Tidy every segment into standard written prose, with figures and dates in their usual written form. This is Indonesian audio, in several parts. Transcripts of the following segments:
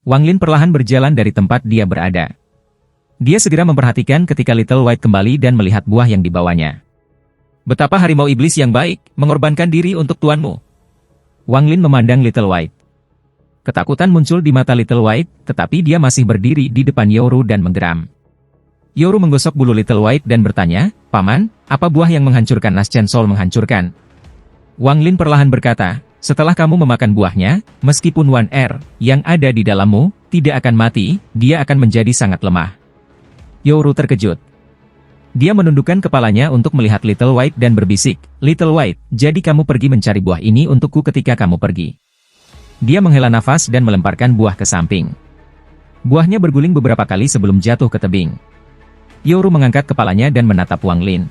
Wang Lin perlahan berjalan dari tempat dia berada. Dia segera memperhatikan ketika Little White kembali dan melihat buah yang dibawanya. Betapa harimau iblis yang baik, mengorbankan diri untuk tuanmu. Wang Lin memandang Little White. Ketakutan muncul di mata Little White, tetapi dia masih berdiri di depan Yoru dan menggeram. Yoru menggosok bulu Little White dan bertanya, Paman, apa buah yang menghancurkan Naschen Soul menghancurkan? Wang Lin perlahan berkata, setelah kamu memakan buahnya, meskipun Wan Er, yang ada di dalammu, tidak akan mati, dia akan menjadi sangat lemah. Yoru terkejut. Dia menundukkan kepalanya untuk melihat Little White dan berbisik, Little White, jadi kamu pergi mencari buah ini untukku ketika kamu pergi. Dia menghela nafas dan melemparkan buah ke samping. Buahnya berguling beberapa kali sebelum jatuh ke tebing. Yoru mengangkat kepalanya dan menatap Wang Lin.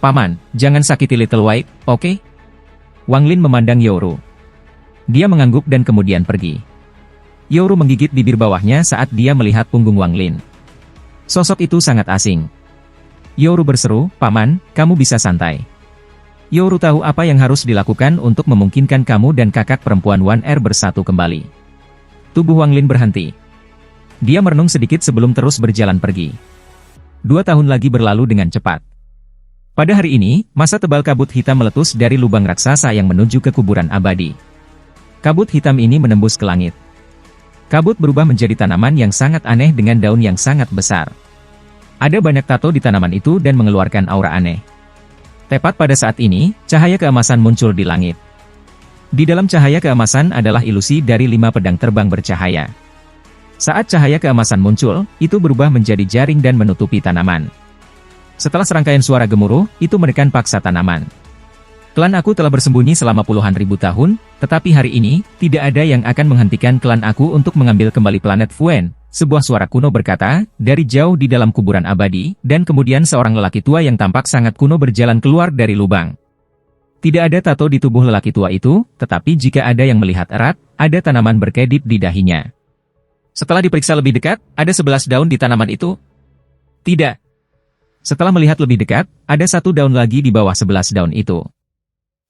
Paman, jangan sakiti Little White, oke? Wang Lin memandang Yoru. Dia mengangguk dan kemudian pergi. Yoru menggigit bibir bawahnya saat dia melihat punggung Wang Lin. Sosok itu sangat asing. Yoru berseru, Paman, kamu bisa santai. Yoru tahu apa yang harus dilakukan untuk memungkinkan kamu dan kakak perempuan Wan Er bersatu kembali. Tubuh Wang Lin berhenti. Dia merenung sedikit sebelum terus berjalan pergi. 2 tahun lagi berlalu dengan cepat. Pada hari ini, masa tebal kabut hitam meletus dari lubang raksasa yang menuju ke kuburan abadi. Kabut hitam ini menembus ke langit. Kabut berubah menjadi tanaman yang sangat aneh dengan daun yang sangat besar. Ada banyak tato di tanaman itu dan mengeluarkan aura aneh. Tepat pada saat ini, cahaya keemasan muncul di langit. Di dalam cahaya keemasan adalah ilusi dari 5 pedang terbang bercahaya. Saat cahaya keemasan muncul, itu berubah menjadi jaring dan menutupi tanaman. Setelah serangkaian suara gemuruh, itu menekan paksa tanaman. Klan aku telah bersembunyi selama puluhan ribu tahun, tetapi hari ini, tidak ada yang akan menghentikan klan aku untuk mengambil kembali planet Fuen. Sebuah suara kuno berkata, dari jauh di dalam kuburan abadi, dan kemudian seorang lelaki tua yang tampak sangat kuno berjalan keluar dari lubang. Tidak ada tato di tubuh lelaki tua itu, tetapi jika ada yang melihat erat, ada tanaman berkedip di dahinya. Setelah diperiksa lebih dekat, ada 11 daun di tanaman itu? Tidak. Setelah melihat lebih dekat, ada 1 daun lagi di bawah 11 daun itu.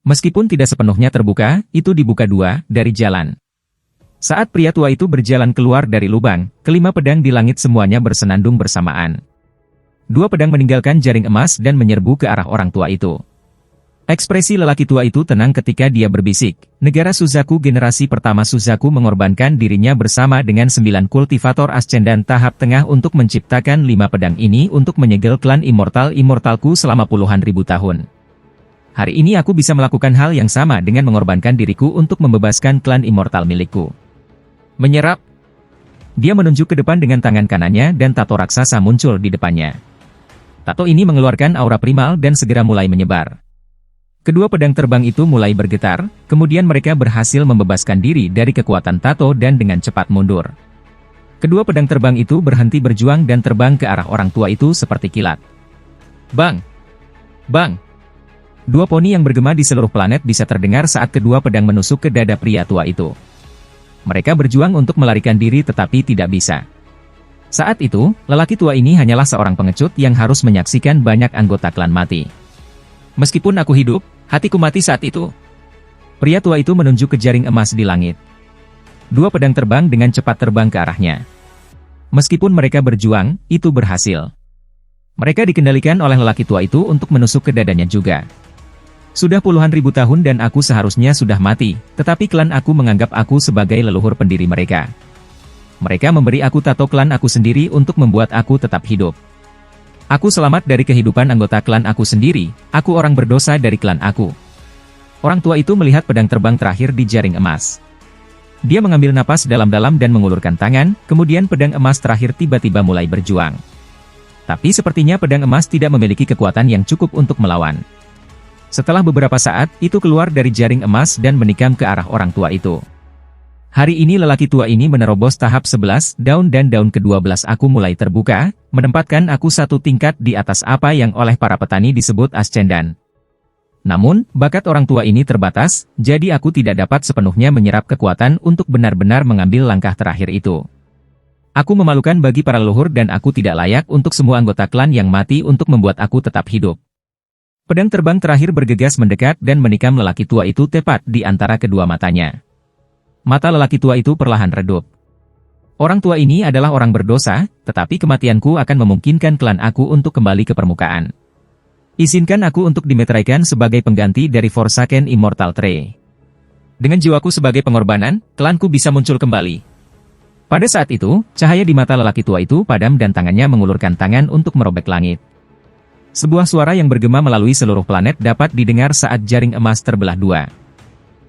Meskipun tidak sepenuhnya terbuka, itu dibuka 2 dari jalan. Saat pria tua itu berjalan keluar dari lubang, kelima pedang di langit semuanya bersenandung bersamaan. 2 pedang meninggalkan jaring emas dan menyerbu ke arah orang tua itu. Ekspresi lelaki tua itu tenang ketika dia berbisik, negara Suzaku generasi pertama Suzaku mengorbankan dirinya bersama dengan 9 kultivator ascendan tahap tengah untuk menciptakan 5 pedang ini untuk menyegel klan immortalku selama puluhan ribu tahun. Hari ini aku bisa melakukan hal yang sama dengan mengorbankan diriku untuk membebaskan klan immortal milikku. Menyerap. Dia menunjuk ke depan dengan tangan kanannya dan tato raksasa muncul di depannya. Tato ini mengeluarkan aura primal dan segera mulai menyebar. Kedua pedang terbang itu mulai bergetar, kemudian mereka berhasil membebaskan diri dari kekuatan tato dan dengan cepat mundur. Kedua pedang terbang itu berhenti berjuang dan terbang ke arah orang tua itu seperti kilat. Bang! Bang! 2 poni yang bergema di seluruh planet bisa terdengar saat kedua pedang menusuk ke dada pria tua itu. Mereka berjuang untuk melarikan diri tetapi tidak bisa. Saat itu, lelaki tua ini hanyalah seorang pengecut yang harus menyaksikan banyak anggota klan mati. Meskipun aku hidup, hatiku mati saat itu. Pria tua itu menunjuk ke jaring emas di langit. 2 pedang terbang dengan cepat terbang ke arahnya. Meskipun mereka berjuang, itu berhasil. Mereka dikendalikan oleh lelaki tua itu untuk menusuk ke dadanya juga. Sudah puluhan ribu tahun dan aku seharusnya sudah mati, tetapi klan aku menganggap aku sebagai leluhur pendiri mereka. Mereka memberi aku tato klan aku sendiri untuk membuat aku tetap hidup. Aku selamat dari kehidupan anggota klan aku sendiri, aku orang berdosa dari klan aku. Orang tua itu melihat pedang terbang terakhir di jaring emas. Dia mengambil napas dalam-dalam dan mengulurkan tangan, kemudian pedang emas terakhir tiba-tiba mulai berjuang. Tapi sepertinya pedang emas tidak memiliki kekuatan yang cukup untuk melawan. Setelah beberapa saat, itu keluar dari jaring emas dan menikam ke arah orang tua itu. Hari ini lelaki tua ini menerobos tahap 11 daun dan daun ke-12 aku mulai terbuka, menempatkan aku 1 tingkat di atas apa yang oleh para petani disebut ascendan. Namun, bakat orang tua ini terbatas, jadi aku tidak dapat sepenuhnya menyerap kekuatan untuk benar-benar mengambil langkah terakhir itu. Aku memalukan bagi para leluhur dan aku tidak layak untuk semua anggota klan yang mati untuk membuat aku tetap hidup. Pedang terbang terakhir bergegas mendekat dan menikam lelaki tua itu tepat di antara kedua matanya. Mata lelaki tua itu perlahan redup. Orang tua ini adalah orang berdosa, tetapi kematianku akan memungkinkan klan aku untuk kembali ke permukaan. Izinkan aku untuk dimeteraikan sebagai pengganti dari Forsaken Immortal Tree. Dengan jiwaku sebagai pengorbanan, klanku bisa muncul kembali. Pada saat itu, cahaya di mata lelaki tua itu padam dan tangannya mengulurkan tangan untuk merobek langit. Sebuah suara yang bergema melalui seluruh planet dapat didengar saat jaring emas terbelah dua.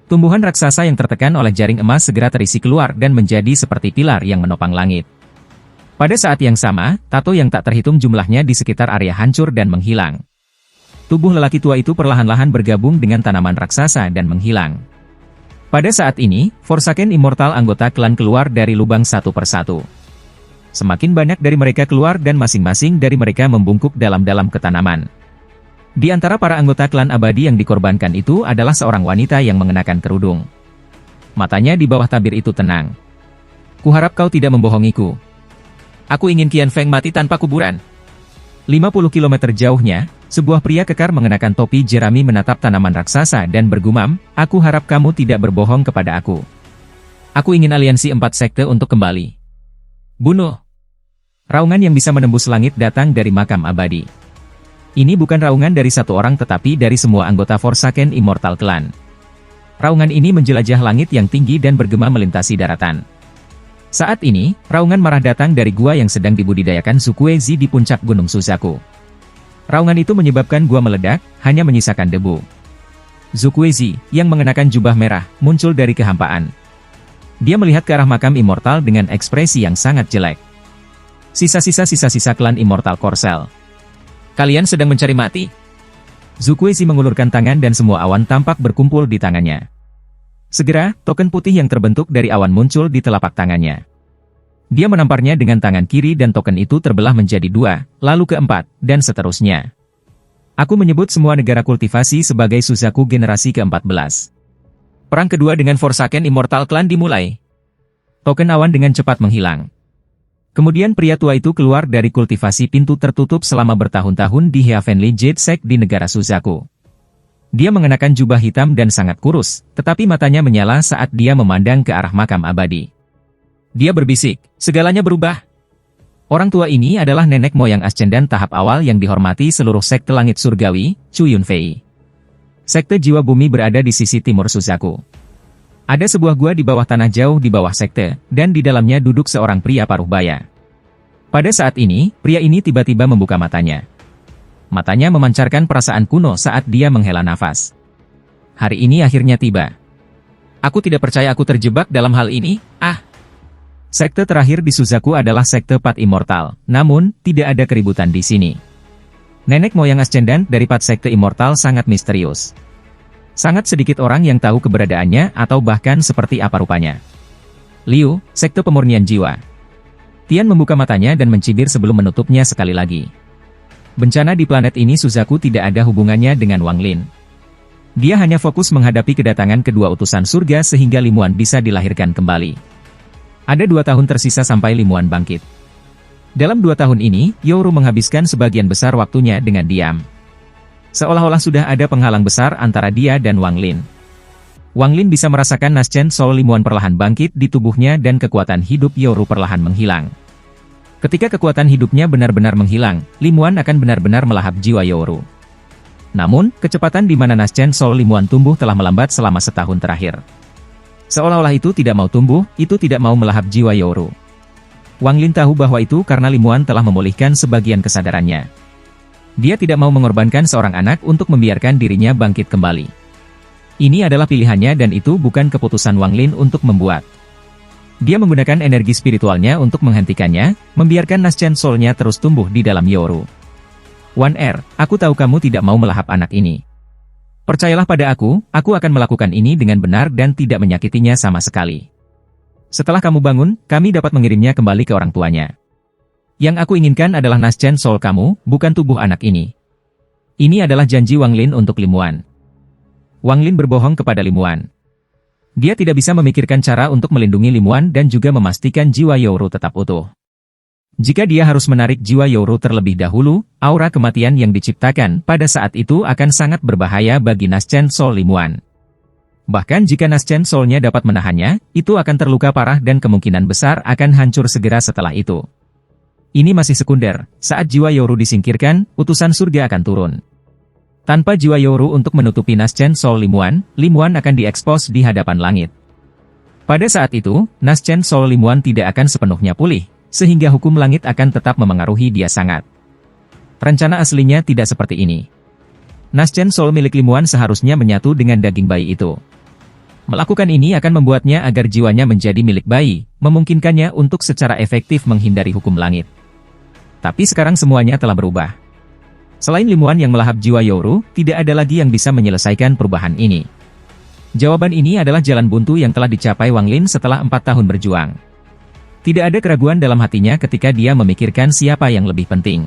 Tumbuhan raksasa yang tertekan oleh jaring emas segera terisi keluar dan menjadi seperti pilar yang menopang langit. Pada saat yang sama, tato yang tak terhitung jumlahnya di sekitar area hancur dan menghilang. Tubuh lelaki tua itu perlahan-lahan bergabung dengan tanaman raksasa dan menghilang. Pada saat ini, Forsaken Immortal anggota klan keluar dari lubang satu persatu. Semakin banyak dari mereka keluar dan masing-masing dari mereka membungkuk dalam-dalam ke tanaman. Di antara para anggota klan abadi yang dikorbankan itu adalah seorang wanita yang mengenakan kerudung. Matanya di bawah tabir itu tenang. Kuharap kau tidak membohongiku. Aku ingin Qian Feng mati tanpa kuburan. 50 km jauhnya, sebuah pria kekar mengenakan topi jerami menatap tanaman raksasa dan bergumam, aku harap kamu tidak berbohong kepada aku. Aku ingin aliansi 4 sekte untuk kembali. Bunuh. Raungan yang bisa menembus langit datang dari makam abadi. Ini bukan raungan dari satu orang tetapi dari semua anggota Forsaken Immortal Clan. Raungan ini menjelajah langit yang tinggi dan bergema melintasi daratan. Saat ini, raungan marah datang dari gua yang sedang dibudidayakan Zukuezi di puncak Gunung Suzaku. Raungan itu menyebabkan gua meledak, hanya menyisakan debu. Zukuezi, yang mengenakan jubah merah, muncul dari kehampaan. Dia melihat ke arah makam Immortal dengan ekspresi yang sangat jelek. Sisa-sisa klan Immortal Korsel. Kalian sedang mencari mati? Zukuezi mengulurkan tangan dan semua awan tampak berkumpul di tangannya. Segera, token putih yang terbentuk dari awan muncul di telapak tangannya. Dia menamparnya dengan tangan kiri dan token itu terbelah menjadi 2, lalu keempat, dan seterusnya. Aku menyebut semua negara kultivasi sebagai Suzaku generasi ke-14. Perang kedua dengan Forsaken Immortal Clan dimulai. Token awan dengan cepat menghilang. Kemudian pria tua itu keluar dari kultivasi pintu tertutup selama bertahun-tahun di Heavenly Jade Sect di negara Suzaku. Dia mengenakan jubah hitam dan sangat kurus, tetapi matanya menyala saat dia memandang ke arah makam abadi. Dia berbisik, segalanya berubah. Orang tua ini adalah nenek moyang ascendan tahap awal yang dihormati seluruh sekte langit surgawi, Chu Yunfei. Sekte jiwa bumi berada di sisi timur Suzaku. Ada sebuah gua di bawah tanah jauh di bawah sekte, dan di dalamnya duduk seorang pria paruh baya. Pada saat ini, pria ini tiba-tiba membuka matanya. Matanya memancarkan perasaan kuno saat dia menghela nafas. Hari ini akhirnya tiba. Aku tidak percaya aku terjebak dalam hal ini, Sekte terakhir di Suzaku adalah Sekte Pat Immortal, namun, tidak ada keributan di sini. Nenek moyang ascendan dari Pat Sekte Immortal sangat misterius. Sangat sedikit orang yang tahu keberadaannya atau bahkan seperti apa rupanya. Liu, Sekte Pemurnian Jiwa. Tian membuka matanya dan mencibir sebelum menutupnya sekali lagi. Bencana di planet ini Suzaku tidak ada hubungannya dengan Wang Lin. Dia hanya fokus menghadapi kedatangan kedua utusan surga sehingga Limuan bisa dilahirkan kembali. Ada 2 tahun tersisa sampai Limuan bangkit. Dalam 2 tahun ini, Yoru menghabiskan sebagian besar waktunya dengan diam. Seolah-olah sudah ada penghalang besar antara dia dan Wang Lin. Wang Lin bisa merasakan Naschen Soul Limuan perlahan bangkit di tubuhnya dan kekuatan hidup Yoru perlahan menghilang. Ketika kekuatan hidupnya benar-benar menghilang, Limuan akan benar-benar melahap jiwa Yoru. Namun, kecepatan di mana Naschen Soul Limuan tumbuh telah melambat selama setahun terakhir. Seolah-olah itu tidak mau tumbuh, itu tidak mau melahap jiwa Yoru. Wang Lin tahu bahwa itu karena Limuan telah memulihkan sebagian kesadarannya. Dia tidak mau mengorbankan seorang anak untuk membiarkan dirinya bangkit kembali. Ini adalah pilihannya dan itu bukan keputusan Wang Lin untuk membuat. Dia menggunakan energi spiritualnya untuk menghentikannya, membiarkan Naschen Soul-nya terus tumbuh di dalam Yoru. Wan Er, aku tahu kamu tidak mau melahap anak ini. Percayalah pada aku akan melakukan ini dengan benar dan tidak menyakitinya sama sekali. Setelah kamu bangun, kami dapat mengirimnya kembali ke orang tuanya. Yang aku inginkan adalah Naschen Soul kamu, bukan tubuh anak ini. Ini adalah janji Wang Lin untuk Limuan. Wang Lin berbohong kepada Limuan. Dia tidak bisa memikirkan cara untuk melindungi Limuan dan juga memastikan jiwa Yoru tetap utuh. Jika dia harus menarik jiwa Yoru terlebih dahulu, aura kematian yang diciptakan pada saat itu akan sangat berbahaya bagi Naschen Soul Limuan. Bahkan jika Naschen Soul-nya dapat menahannya, itu akan terluka parah dan kemungkinan besar akan hancur segera setelah itu. Ini masih sekunder, saat jiwa Yoru disingkirkan, utusan surga akan turun. Tanpa jiwa Yoru untuk menutupi Naschen Soul Limuan akan diekspos di hadapan langit. Pada saat itu, Naschen Soul Limuan tidak akan sepenuhnya pulih, sehingga hukum langit akan tetap memengaruhi dia sangat. Rencana aslinya tidak seperti ini. Naschen Soul milik Limuan seharusnya menyatu dengan daging bayi itu. Melakukan ini akan membuatnya agar jiwanya menjadi milik bayi, memungkinkannya untuk secara efektif menghindari hukum langit. Tapi sekarang semuanya telah berubah. Selain Limuan yang melahap jiwa Yoru, tidak ada lagi yang bisa menyelesaikan perubahan ini. Jawaban ini adalah jalan buntu yang telah dicapai Wang Lin setelah 4 tahun berjuang. Tidak ada keraguan dalam hatinya ketika dia memikirkan siapa yang lebih penting.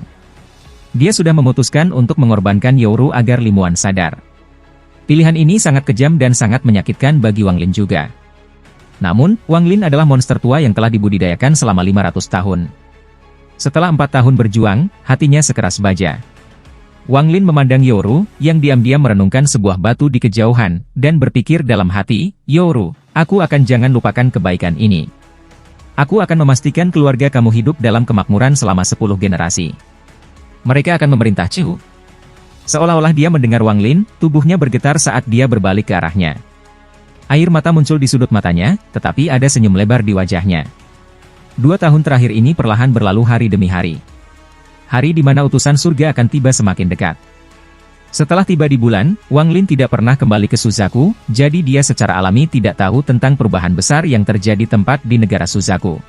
Dia sudah memutuskan untuk mengorbankan Yoru agar Limuan sadar. Pilihan ini sangat kejam dan sangat menyakitkan bagi Wang Lin juga. Namun, Wang Lin adalah monster tua yang telah dibudidayakan selama 500 tahun. Setelah 4 tahun berjuang, hatinya sekeras baja. Wang Lin memandang Yoru, yang diam-diam merenungkan sebuah batu di kejauhan, dan berpikir dalam hati, Yoru, aku akan jangan lupakan kebaikan ini. Aku akan memastikan keluarga kamu hidup dalam kemakmuran selama 10 generasi. Mereka akan memerintah Chu. Seolah-olah dia mendengar Wang Lin, tubuhnya bergetar saat dia berbalik ke arahnya. Air mata muncul di sudut matanya, tetapi ada senyum lebar di wajahnya. 2 tahun terakhir ini perlahan berlalu hari demi hari. Hari di mana utusan surga akan tiba semakin dekat. Setelah tiba di bulan, Wang Lin tidak pernah kembali ke Suzaku, jadi dia secara alami tidak tahu tentang perubahan besar yang terjadi tempat di negara Suzaku.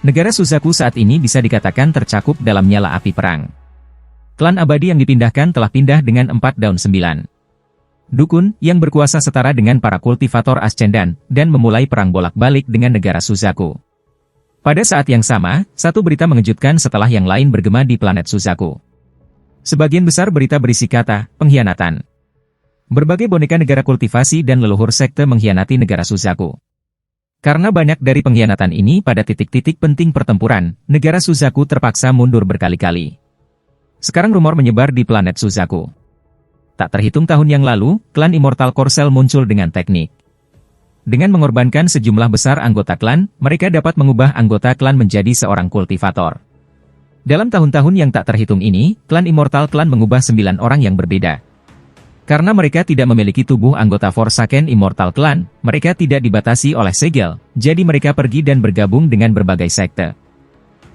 Negara Suzaku saat ini bisa dikatakan tercakup dalam nyala api perang. Klan abadi yang dipindahkan telah pindah dengan 4 daun 9. Dukun, yang berkuasa setara dengan para kultivator Ascendan, dan memulai perang bolak-balik dengan negara Suzaku. Pada saat yang sama, satu berita mengejutkan setelah yang lain bergema di planet Suzaku. Sebagian besar berita berisi kata, pengkhianatan. Berbagai boneka negara kultivasi dan leluhur sekte mengkhianati negara Suzaku. Karena banyak dari pengkhianatan ini pada titik-titik penting pertempuran, negara Suzaku terpaksa mundur berkali-kali. Sekarang rumor menyebar di planet Suzaku. Tak terhitung tahun yang lalu, klan Immortal Corcel muncul dengan teknik. Dengan mengorbankan sejumlah besar anggota klan, mereka dapat mengubah anggota klan menjadi seorang kultivator. Dalam tahun-tahun yang tak terhitung ini, klan Immortal Clan mengubah 9 orang yang berbeda. Karena mereka tidak memiliki tubuh anggota Forsaken Immortal Clan, mereka tidak dibatasi oleh segel, jadi mereka pergi dan bergabung dengan berbagai sekte.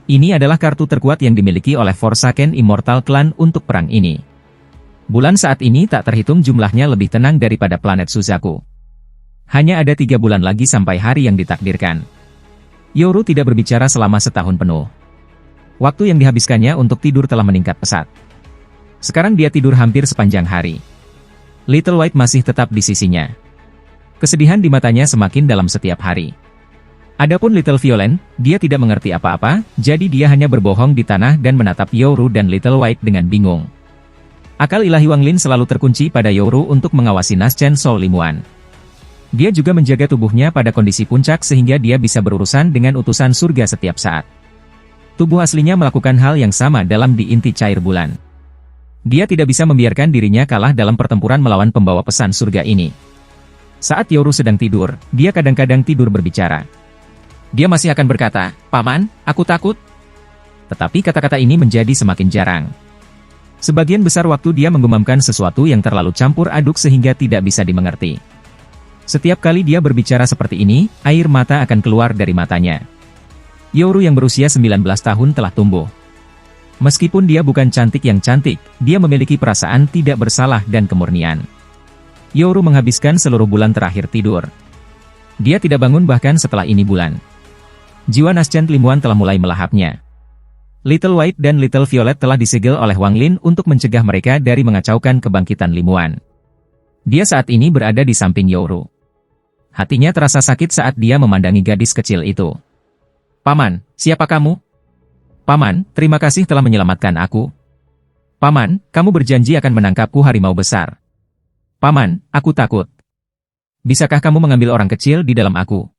Ini adalah kartu terkuat yang dimiliki oleh Forsaken Immortal Clan untuk perang ini. Bulan saat ini tak terhitung jumlahnya lebih tenang daripada planet Suzaku. Hanya ada 3 bulan lagi sampai hari yang ditakdirkan. Yoru tidak berbicara selama setahun penuh. Waktu yang dihabiskannya untuk tidur telah meningkat pesat. Sekarang dia tidur hampir sepanjang hari. Little White masih tetap di sisinya. Kesedihan di matanya semakin dalam setiap hari. Adapun Little Violet, dia tidak mengerti apa-apa, jadi dia hanya berbohong di tanah dan menatap Yoru dan Little White dengan bingung. Akal ilahi Wang Lin selalu terkunci pada Yoru untuk mengawasi Naschen Soul Limuan. Dia juga menjaga tubuhnya pada kondisi puncak sehingga dia bisa berurusan dengan utusan surga setiap saat. Tubuh aslinya melakukan hal yang sama dalam di inti cair bulan. Dia tidak bisa membiarkan dirinya kalah dalam pertempuran melawan pembawa pesan surga ini. Saat Yoru sedang tidur, dia kadang-kadang tidur berbicara. Dia masih akan berkata, "Paman, aku takut." Tetapi kata-kata ini menjadi semakin jarang. Sebagian besar waktu dia menggumamkan sesuatu yang terlalu campur aduk sehingga tidak bisa dimengerti. Setiap kali dia berbicara seperti ini, air mata akan keluar dari matanya. Yoru yang berusia 19 tahun telah tumbuh. Meskipun dia bukan cantik yang cantik, dia memiliki perasaan tidak bersalah dan kemurnian. Yoru menghabiskan seluruh bulan terakhir tidur. Dia tidak bangun bahkan setelah ini bulan. Jiwa Naschen Limuan telah mulai melahapnya. Little White dan Little Violet telah disegel oleh Wang Lin untuk mencegah mereka dari mengacaukan kebangkitan Limuan. Dia saat ini berada di samping Yoru. Hatinya terasa sakit saat dia memandangi gadis kecil itu. "Paman, siapa kamu?" "Paman, terima kasih telah menyelamatkan aku." "Paman, kamu berjanji akan menangkapku harimau besar." "Paman, aku takut." "Bisakah kamu mengambil orang kecil di dalam aku?"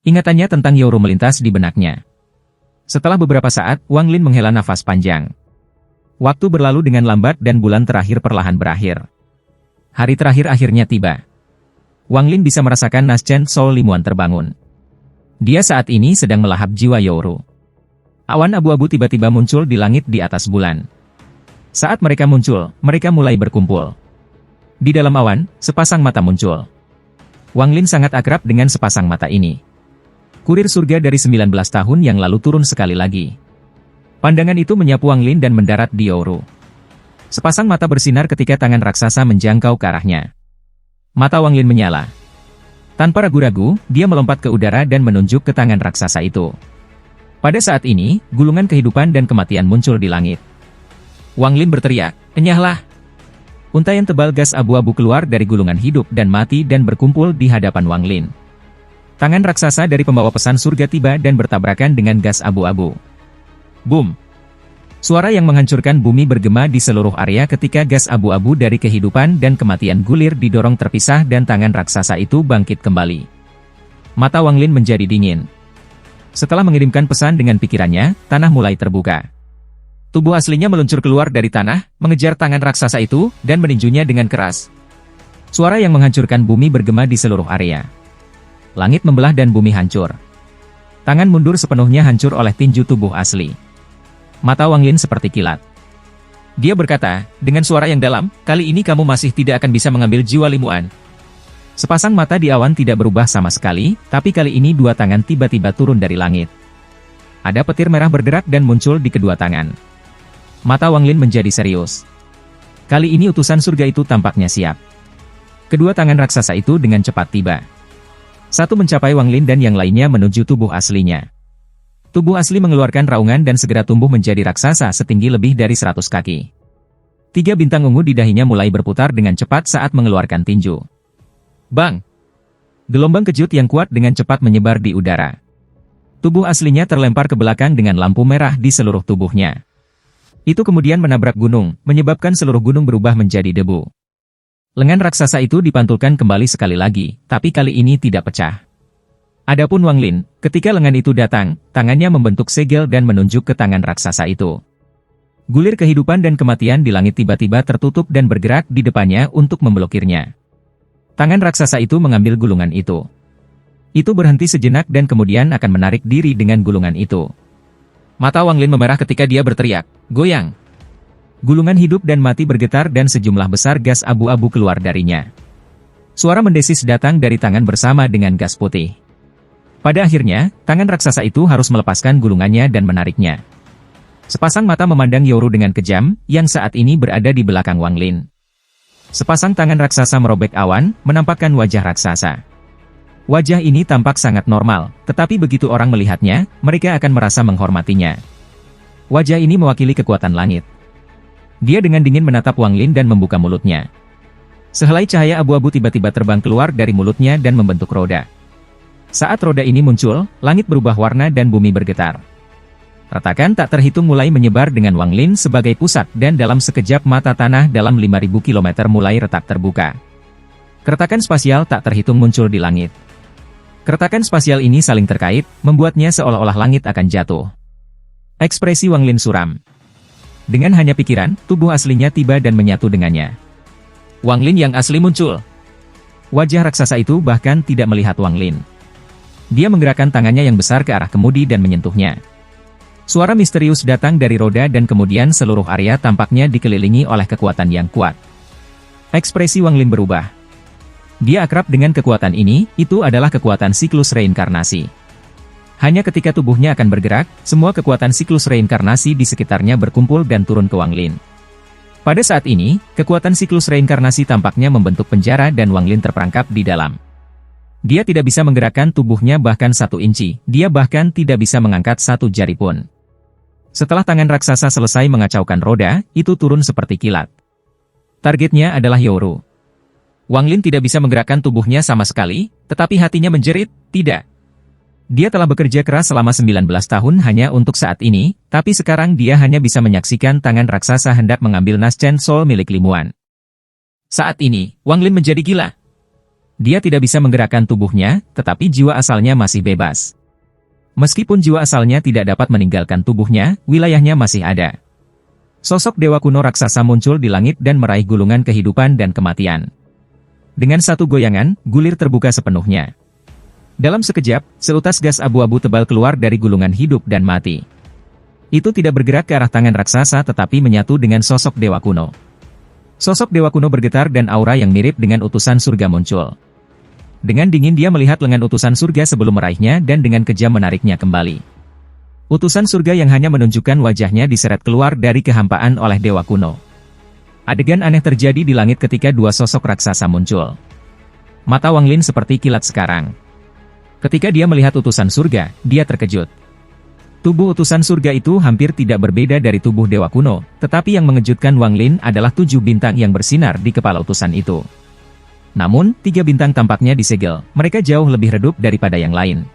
Ingatannya tentang Yoru melintas di benaknya. Setelah beberapa saat, Wang Lin menghela nafas panjang. Waktu berlalu dengan lambat dan bulan terakhir perlahan berakhir. Hari terakhir akhirnya tiba. Wang Lin bisa merasakan Naschen Soul Limuan terbangun. Dia saat ini sedang melahap jiwa Yoru. Awan abu-abu tiba-tiba muncul di langit di atas bulan. Saat mereka muncul, mereka mulai berkumpul. Di dalam awan, sepasang mata muncul. Wang Lin sangat akrab dengan sepasang mata ini. Kurir surga dari 19 tahun yang lalu turun sekali lagi. Pandangan itu menyapu Wang Lin dan mendarat di Yoru. Sepasang mata bersinar ketika tangan raksasa menjangkau ke arahnya. Mata Wang Lin menyala. Tanpa ragu-ragu, dia melompat ke udara dan menunjuk ke tangan raksasa itu. Pada saat ini, gulungan kehidupan dan kematian muncul di langit. Wang Lin berteriak, "Enyahlah!" Untaian tebal gas abu-abu keluar dari gulungan hidup dan mati dan berkumpul di hadapan Wang Lin. Tangan raksasa dari pembawa pesan surga tiba dan bertabrakan dengan gas abu-abu. Boom! Suara yang menghancurkan bumi bergema di seluruh area ketika gas abu-abu dari kehidupan dan kematian gulir didorong terpisah dan tangan raksasa itu bangkit kembali. Mata Wang Lin menjadi dingin. Setelah mengirimkan pesan dengan pikirannya, tanah mulai terbuka. Tubuh aslinya meluncur keluar dari tanah, mengejar tangan raksasa itu, dan meninjunya dengan keras. Suara yang menghancurkan bumi bergema di seluruh area. Langit membelah dan bumi hancur. Tangan mundur sepenuhnya hancur oleh tinju tubuh asli. Mata Wang Lin seperti kilat. Dia berkata, dengan suara yang dalam, "Kali ini kamu masih tidak akan bisa mengambil jiwa Limuan." Sepasang mata di awan tidak berubah sama sekali, tapi kali ini dua tangan tiba-tiba turun dari langit. Ada petir merah bergerak dan muncul di kedua tangan. Mata Wang Lin menjadi serius. Kali ini utusan surga itu tampaknya siap. Kedua tangan raksasa itu dengan cepat tiba. Satu mencapai Wang Lin dan yang lainnya menuju tubuh aslinya. Tubuh asli mengeluarkan raungan dan segera tumbuh menjadi raksasa setinggi lebih dari 100 kaki. 3 bintang ungu di dahinya mulai berputar dengan cepat saat mengeluarkan tinju. Bang! Gelombang kejut yang kuat dengan cepat menyebar di udara. Tubuh aslinya terlempar ke belakang dengan lampu merah di seluruh tubuhnya. Itu kemudian menabrak gunung, menyebabkan seluruh gunung berubah menjadi debu. Lengan raksasa itu dipantulkan kembali sekali lagi, tapi kali ini tidak pecah. Adapun Wang Lin, ketika lengan itu datang, tangannya membentuk segel dan menunjuk ke tangan raksasa itu. Gulir kehidupan dan kematian di langit tiba-tiba tertutup dan bergerak di depannya untuk memblokirnya. Tangan raksasa itu mengambil gulungan itu. Itu berhenti sejenak dan kemudian akan menarik diri dengan gulungan itu. Mata Wang Lin memerah ketika dia berteriak, "Goyang!" Gulungan hidup dan mati bergetar dan sejumlah besar gas abu-abu keluar darinya. Suara mendesis datang dari tangan bersama dengan gas putih. Pada akhirnya, tangan raksasa itu harus melepaskan gulungannya dan menariknya. Sepasang mata memandang Yoru dengan kejam, yang saat ini berada di belakang Wang Lin. Sepasang tangan raksasa merobek awan, menampakkan wajah raksasa. Wajah ini tampak sangat normal, tetapi begitu orang melihatnya, mereka akan merasa menghormatinya. Wajah ini mewakili kekuatan langit. Dia dengan dingin menatap Wang Lin dan membuka mulutnya. Sehelai cahaya abu-abu tiba-tiba terbang keluar dari mulutnya dan membentuk roda. Saat roda ini muncul, langit berubah warna dan bumi bergetar. Retakan tak terhitung mulai menyebar dengan Wang Lin sebagai pusat dan dalam sekejap mata tanah dalam 5.000 km mulai retak terbuka. Keretakan spasial tak terhitung muncul di langit. Keretakan spasial ini saling terkait, membuatnya seolah-olah langit akan jatuh. Ekspresi Wang Lin suram. Dengan hanya pikiran, tubuh aslinya tiba dan menyatu dengannya. Wang Lin yang asli muncul. Wajah raksasa itu bahkan tidak melihat Wang Lin. Dia menggerakkan tangannya yang besar ke arah kemudi dan menyentuhnya. Suara misterius datang dari roda dan kemudian seluruh area tampaknya dikelilingi oleh kekuatan yang kuat. Ekspresi Wang Lin berubah. Dia akrab dengan kekuatan ini, itu adalah kekuatan siklus reinkarnasi. Hanya ketika tubuhnya akan bergerak, semua kekuatan siklus reinkarnasi di sekitarnya berkumpul dan turun ke Wang Lin. Pada saat ini, kekuatan siklus reinkarnasi tampaknya membentuk penjara dan Wang Lin terperangkap di dalam. Dia tidak bisa menggerakkan tubuhnya bahkan 1 inci, dia bahkan tidak bisa mengangkat 1 jari pun. Setelah tangan raksasa selesai mengacaukan roda, itu turun seperti kilat. Targetnya adalah Yoru. Wang Lin tidak bisa menggerakkan tubuhnya sama sekali, tetapi hatinya menjerit, tidak. Dia telah bekerja keras selama 19 tahun hanya untuk saat ini, tapi sekarang dia hanya bisa menyaksikan tangan raksasa hendak mengambil Naschen Soul milik Limuan. Saat ini, Wang Lin menjadi gila. Dia tidak bisa menggerakkan tubuhnya, tetapi jiwa asalnya masih bebas. Meskipun jiwa asalnya tidak dapat meninggalkan tubuhnya, wilayahnya masih ada. Sosok dewa kuno raksasa muncul di langit dan meraih gulungan kehidupan dan kematian. Dengan satu goyangan, gulir terbuka sepenuhnya. Dalam sekejap, seutas gas abu-abu tebal keluar dari gulungan hidup dan mati. Itu tidak bergerak ke arah tangan raksasa tetapi menyatu dengan sosok dewa kuno. Sosok dewa kuno bergetar dan aura yang mirip dengan utusan surga muncul. Dengan dingin dia melihat lengan utusan surga sebelum meraihnya dan dengan kejam menariknya kembali. Utusan surga yang hanya menunjukkan wajahnya diseret keluar dari kehampaan oleh dewa kuno. Adegan aneh terjadi di langit ketika dua sosok raksasa muncul. Mata Wang Lin seperti kilat sekarang. Ketika dia melihat utusan surga, dia terkejut. Tubuh utusan surga itu hampir tidak berbeda dari tubuh dewa kuno, tetapi yang mengejutkan Wang Lin adalah 7 bintang yang bersinar di kepala utusan itu. Namun, 3 bintang tampaknya disegel, mereka jauh lebih redup daripada yang lain.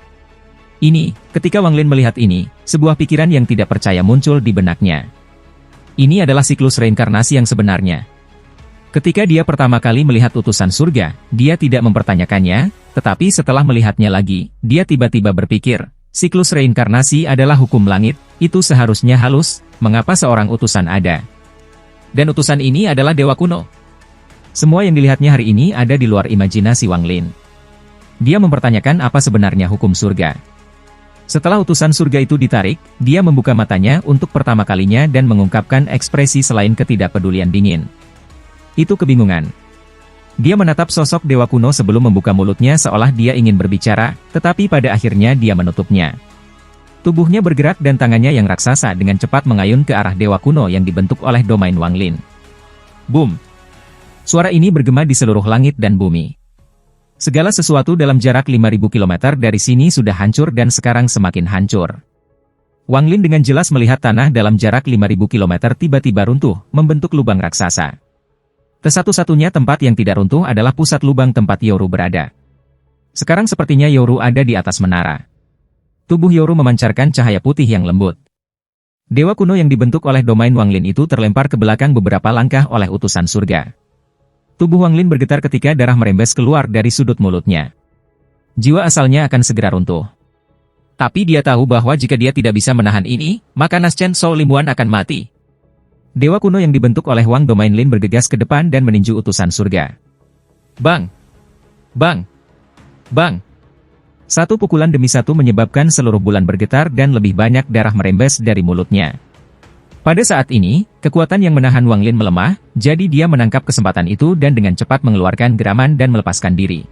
Ketika Wang Lin melihat ini, sebuah pikiran yang tidak percaya muncul di benaknya. Ini adalah siklus reinkarnasi yang sebenarnya. Ketika dia pertama kali melihat utusan surga, dia tidak mempertanyakannya, tetapi setelah melihatnya lagi, dia tiba-tiba berpikir, siklus reinkarnasi adalah hukum langit, itu seharusnya halus, mengapa seorang utusan ada? Dan utusan ini adalah dewa kuno. Semua yang dilihatnya hari ini ada di luar imajinasi Wang Lin. Dia mempertanyakan apa sebenarnya hukum surga. Setelah utusan surga itu ditarik, dia membuka matanya untuk pertama kalinya dan mengungkapkan ekspresi selain ketidakpedulian dingin. Itu kebingungan. Dia menatap sosok dewa kuno sebelum membuka mulutnya seolah dia ingin berbicara, tetapi pada akhirnya dia menutupnya. Tubuhnya bergerak dan tangannya yang raksasa dengan cepat mengayun ke arah dewa kuno yang dibentuk oleh domain Wang Lin. Boom! Suara ini bergema di seluruh langit dan bumi. Segala sesuatu dalam jarak 5.000 km dari sini sudah hancur dan sekarang semakin hancur. Wang Lin dengan jelas melihat tanah dalam jarak 5.000 km tiba-tiba runtuh, membentuk lubang raksasa. Satu-satunya tempat yang tidak runtuh adalah pusat lubang tempat Yoru berada. Sekarang sepertinya Yoru ada di atas menara. Tubuh Yoru memancarkan cahaya putih yang lembut. Dewa kuno yang dibentuk oleh domain Wang Lin itu terlempar ke belakang beberapa langkah oleh utusan surga. Tubuh Wang Lin bergetar ketika darah merembes keluar dari sudut mulutnya. Jiwa asalnya akan segera runtuh. Tapi dia tahu bahwa jika dia tidak bisa menahan ini, maka Naschen Shou Limuan akan mati. Dewa kuno yang dibentuk oleh Wang Domain Lin bergegas ke depan dan meninju utusan surga. Bang! Bang! Bang! Satu pukulan demi satu menyebabkan seluruh bulan bergetar dan lebih banyak darah merembes dari mulutnya. Pada saat ini, kekuatan yang menahan Wang Lin melemah, jadi dia menangkap kesempatan itu dan dengan cepat mengeluarkan geraman dan melepaskan diri.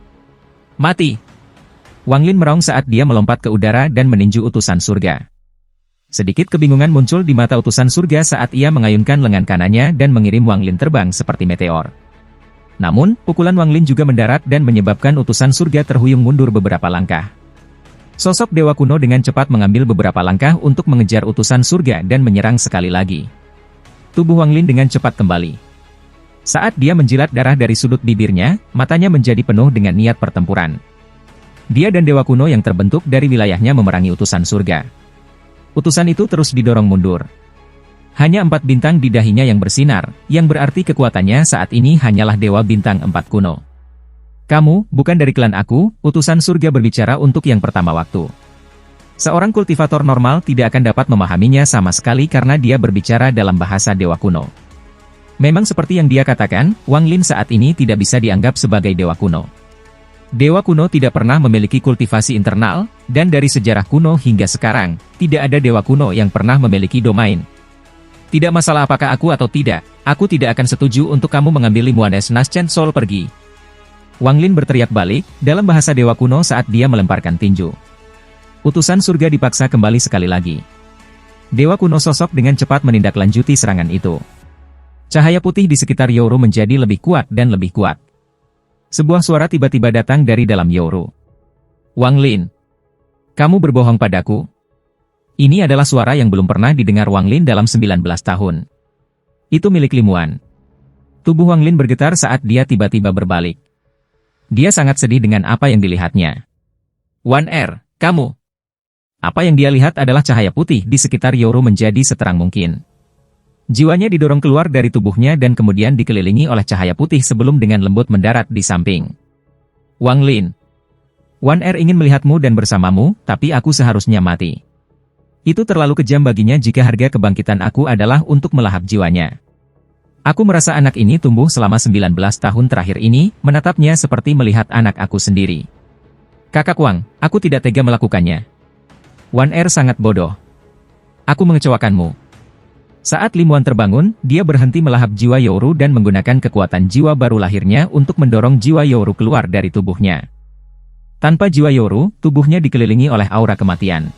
Mati! Wang Lin meraung saat dia melompat ke udara dan meninju utusan surga. Sedikit kebingungan muncul di mata utusan surga saat ia mengayunkan lengan kanannya dan mengirim Wang Lin terbang seperti meteor. Namun, pukulan Wang Lin juga mendarat dan menyebabkan utusan surga terhuyung mundur beberapa langkah. Sosok dewa kuno dengan cepat mengambil beberapa langkah untuk mengejar utusan surga dan menyerang sekali lagi. Tubuh Wang Lin dengan cepat kembali. Saat dia menjilat darah dari sudut bibirnya, matanya menjadi penuh dengan niat pertempuran. Dia dan dewa kuno yang terbentuk dari wilayahnya memerangi utusan surga. Utusan itu terus didorong mundur. Hanya 4 bintang di dahinya yang bersinar, yang berarti kekuatannya saat ini hanyalah dewa bintang 4 kuno. Kamu, bukan dari klan aku, utusan surga berbicara untuk yang pertama waktu. Seorang kultivator normal tidak akan dapat memahaminya sama sekali karena dia berbicara dalam bahasa dewa kuno. Memang seperti yang dia katakan, Wang Lin saat ini tidak bisa dianggap sebagai dewa kuno. Dewa kuno tidak pernah memiliki kultivasi internal, dan dari sejarah kuno hingga sekarang, tidak ada dewa kuno yang pernah memiliki domain. Tidak masalah apakah aku atau tidak, aku tidak akan setuju untuk kamu mengambil Limuanes Naschen Shou pergi. Wang Lin berteriak balik, dalam bahasa dewa kuno saat dia melemparkan tinju. Utusan surga dipaksa kembali sekali lagi. Dewa kuno sosok dengan cepat menindaklanjuti serangan itu. Cahaya putih di sekitar Yoru menjadi lebih kuat dan lebih kuat. Sebuah suara tiba-tiba datang dari dalam Yoru. Wang Lin, kamu berbohong padaku. Ini adalah suara yang belum pernah didengar Wang Lin dalam 19 tahun. Itu milik Limuan. Tubuh Wang Lin bergetar saat dia tiba-tiba berbalik. Dia sangat sedih dengan apa yang dilihatnya. Wan Er, kamu. Apa yang dia lihat adalah cahaya putih di sekitar Yoru menjadi seterang mungkin. Jiwanya didorong keluar dari tubuhnya dan kemudian dikelilingi oleh cahaya putih sebelum dengan lembut mendarat di samping. Wang Lin. Wan Er ingin melihatmu dan bersamamu, tapi aku seharusnya mati. Itu terlalu kejam baginya jika harga kebangkitan aku adalah untuk melahap jiwanya. Aku merasa anak ini tumbuh selama 19 tahun terakhir ini, menatapnya seperti melihat anak aku sendiri. Kakak Wang, aku tidak tega melakukannya. Wan Er sangat bodoh. Aku mengecewakanmu. Saat Lim Wan terbangun, dia berhenti melahap jiwa Yoru dan menggunakan kekuatan jiwa baru lahirnya untuk mendorong jiwa Yoru keluar dari tubuhnya. Tanpa jiwa Yoru, tubuhnya dikelilingi oleh aura kematian.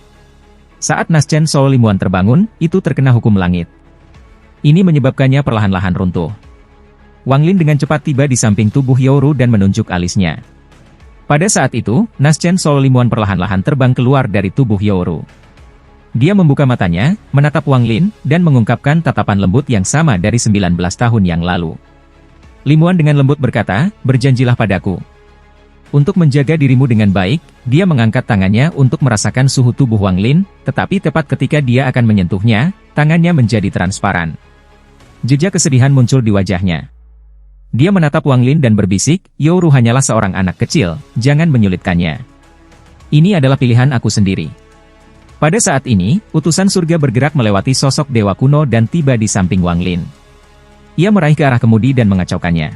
Saat Naschen Soul Lim Wan terbangun, itu terkena hukum langit. Ini menyebabkannya perlahan-lahan runtuh. Wang Lin dengan cepat tiba di samping tubuh Yoru dan menunjuk alisnya. Pada saat itu, Naschen Soul Lim Wan perlahan-lahan terbang keluar dari tubuh Yoru. Dia membuka matanya, menatap Wang Lin, dan mengungkapkan tatapan lembut yang sama dari 19 tahun yang lalu. Lim Wan dengan lembut berkata, "Berjanjilah padaku." Untuk menjaga dirimu dengan baik, dia mengangkat tangannya untuk merasakan suhu tubuh Wang Lin, tetapi tepat ketika dia akan menyentuhnya, tangannya menjadi transparan. Jejak kesedihan muncul di wajahnya. Dia menatap Wang Lin dan berbisik, "Yoru hanyalah seorang anak kecil, jangan menyulitkannya. Ini adalah pilihan aku sendiri." Pada saat ini, utusan surga bergerak melewati sosok dewa kuno dan tiba di samping Wang Lin. Ia meraih ke arah kemudi dan mengacaukannya.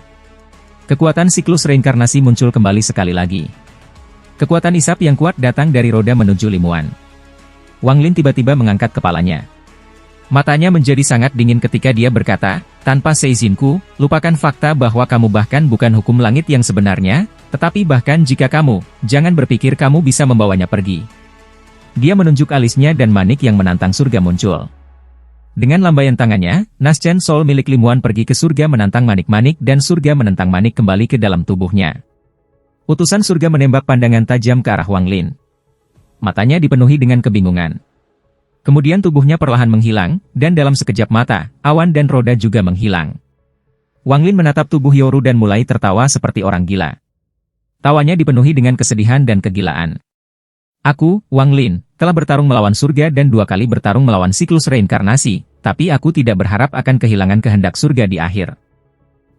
Kekuatan siklus reinkarnasi muncul kembali sekali lagi. Kekuatan isap yang kuat datang dari roda menuju Lim Wan. Wang Lin tiba-tiba mengangkat kepalanya. Matanya menjadi sangat dingin ketika dia berkata, "Tanpa seizinku, lupakan fakta bahwa kamu bahkan bukan hukum langit yang sebenarnya, tetapi bahkan jika kamu, jangan berpikir kamu bisa membawanya pergi." Dia menunjuk alisnya dan manik yang menantang surga muncul. Dengan lambaian tangannya, Naschen Soul milik Lim Wan pergi ke surga menantang manik-manik dan surga menentang manik kembali ke dalam tubuhnya. Utusan surga menembak pandangan tajam ke arah Wang Lin. Matanya dipenuhi dengan kebingungan. Kemudian tubuhnya perlahan menghilang, dan dalam sekejap mata, awan dan roda juga menghilang. Wang Lin menatap tubuh Yoru dan mulai tertawa seperti orang gila. Tawanya dipenuhi dengan kesedihan dan kegilaan. "Aku, Wang Lin, telah bertarung melawan surga dan 2 kali bertarung melawan siklus reinkarnasi, tapi aku tidak berharap akan kehilangan kehendak surga di akhir.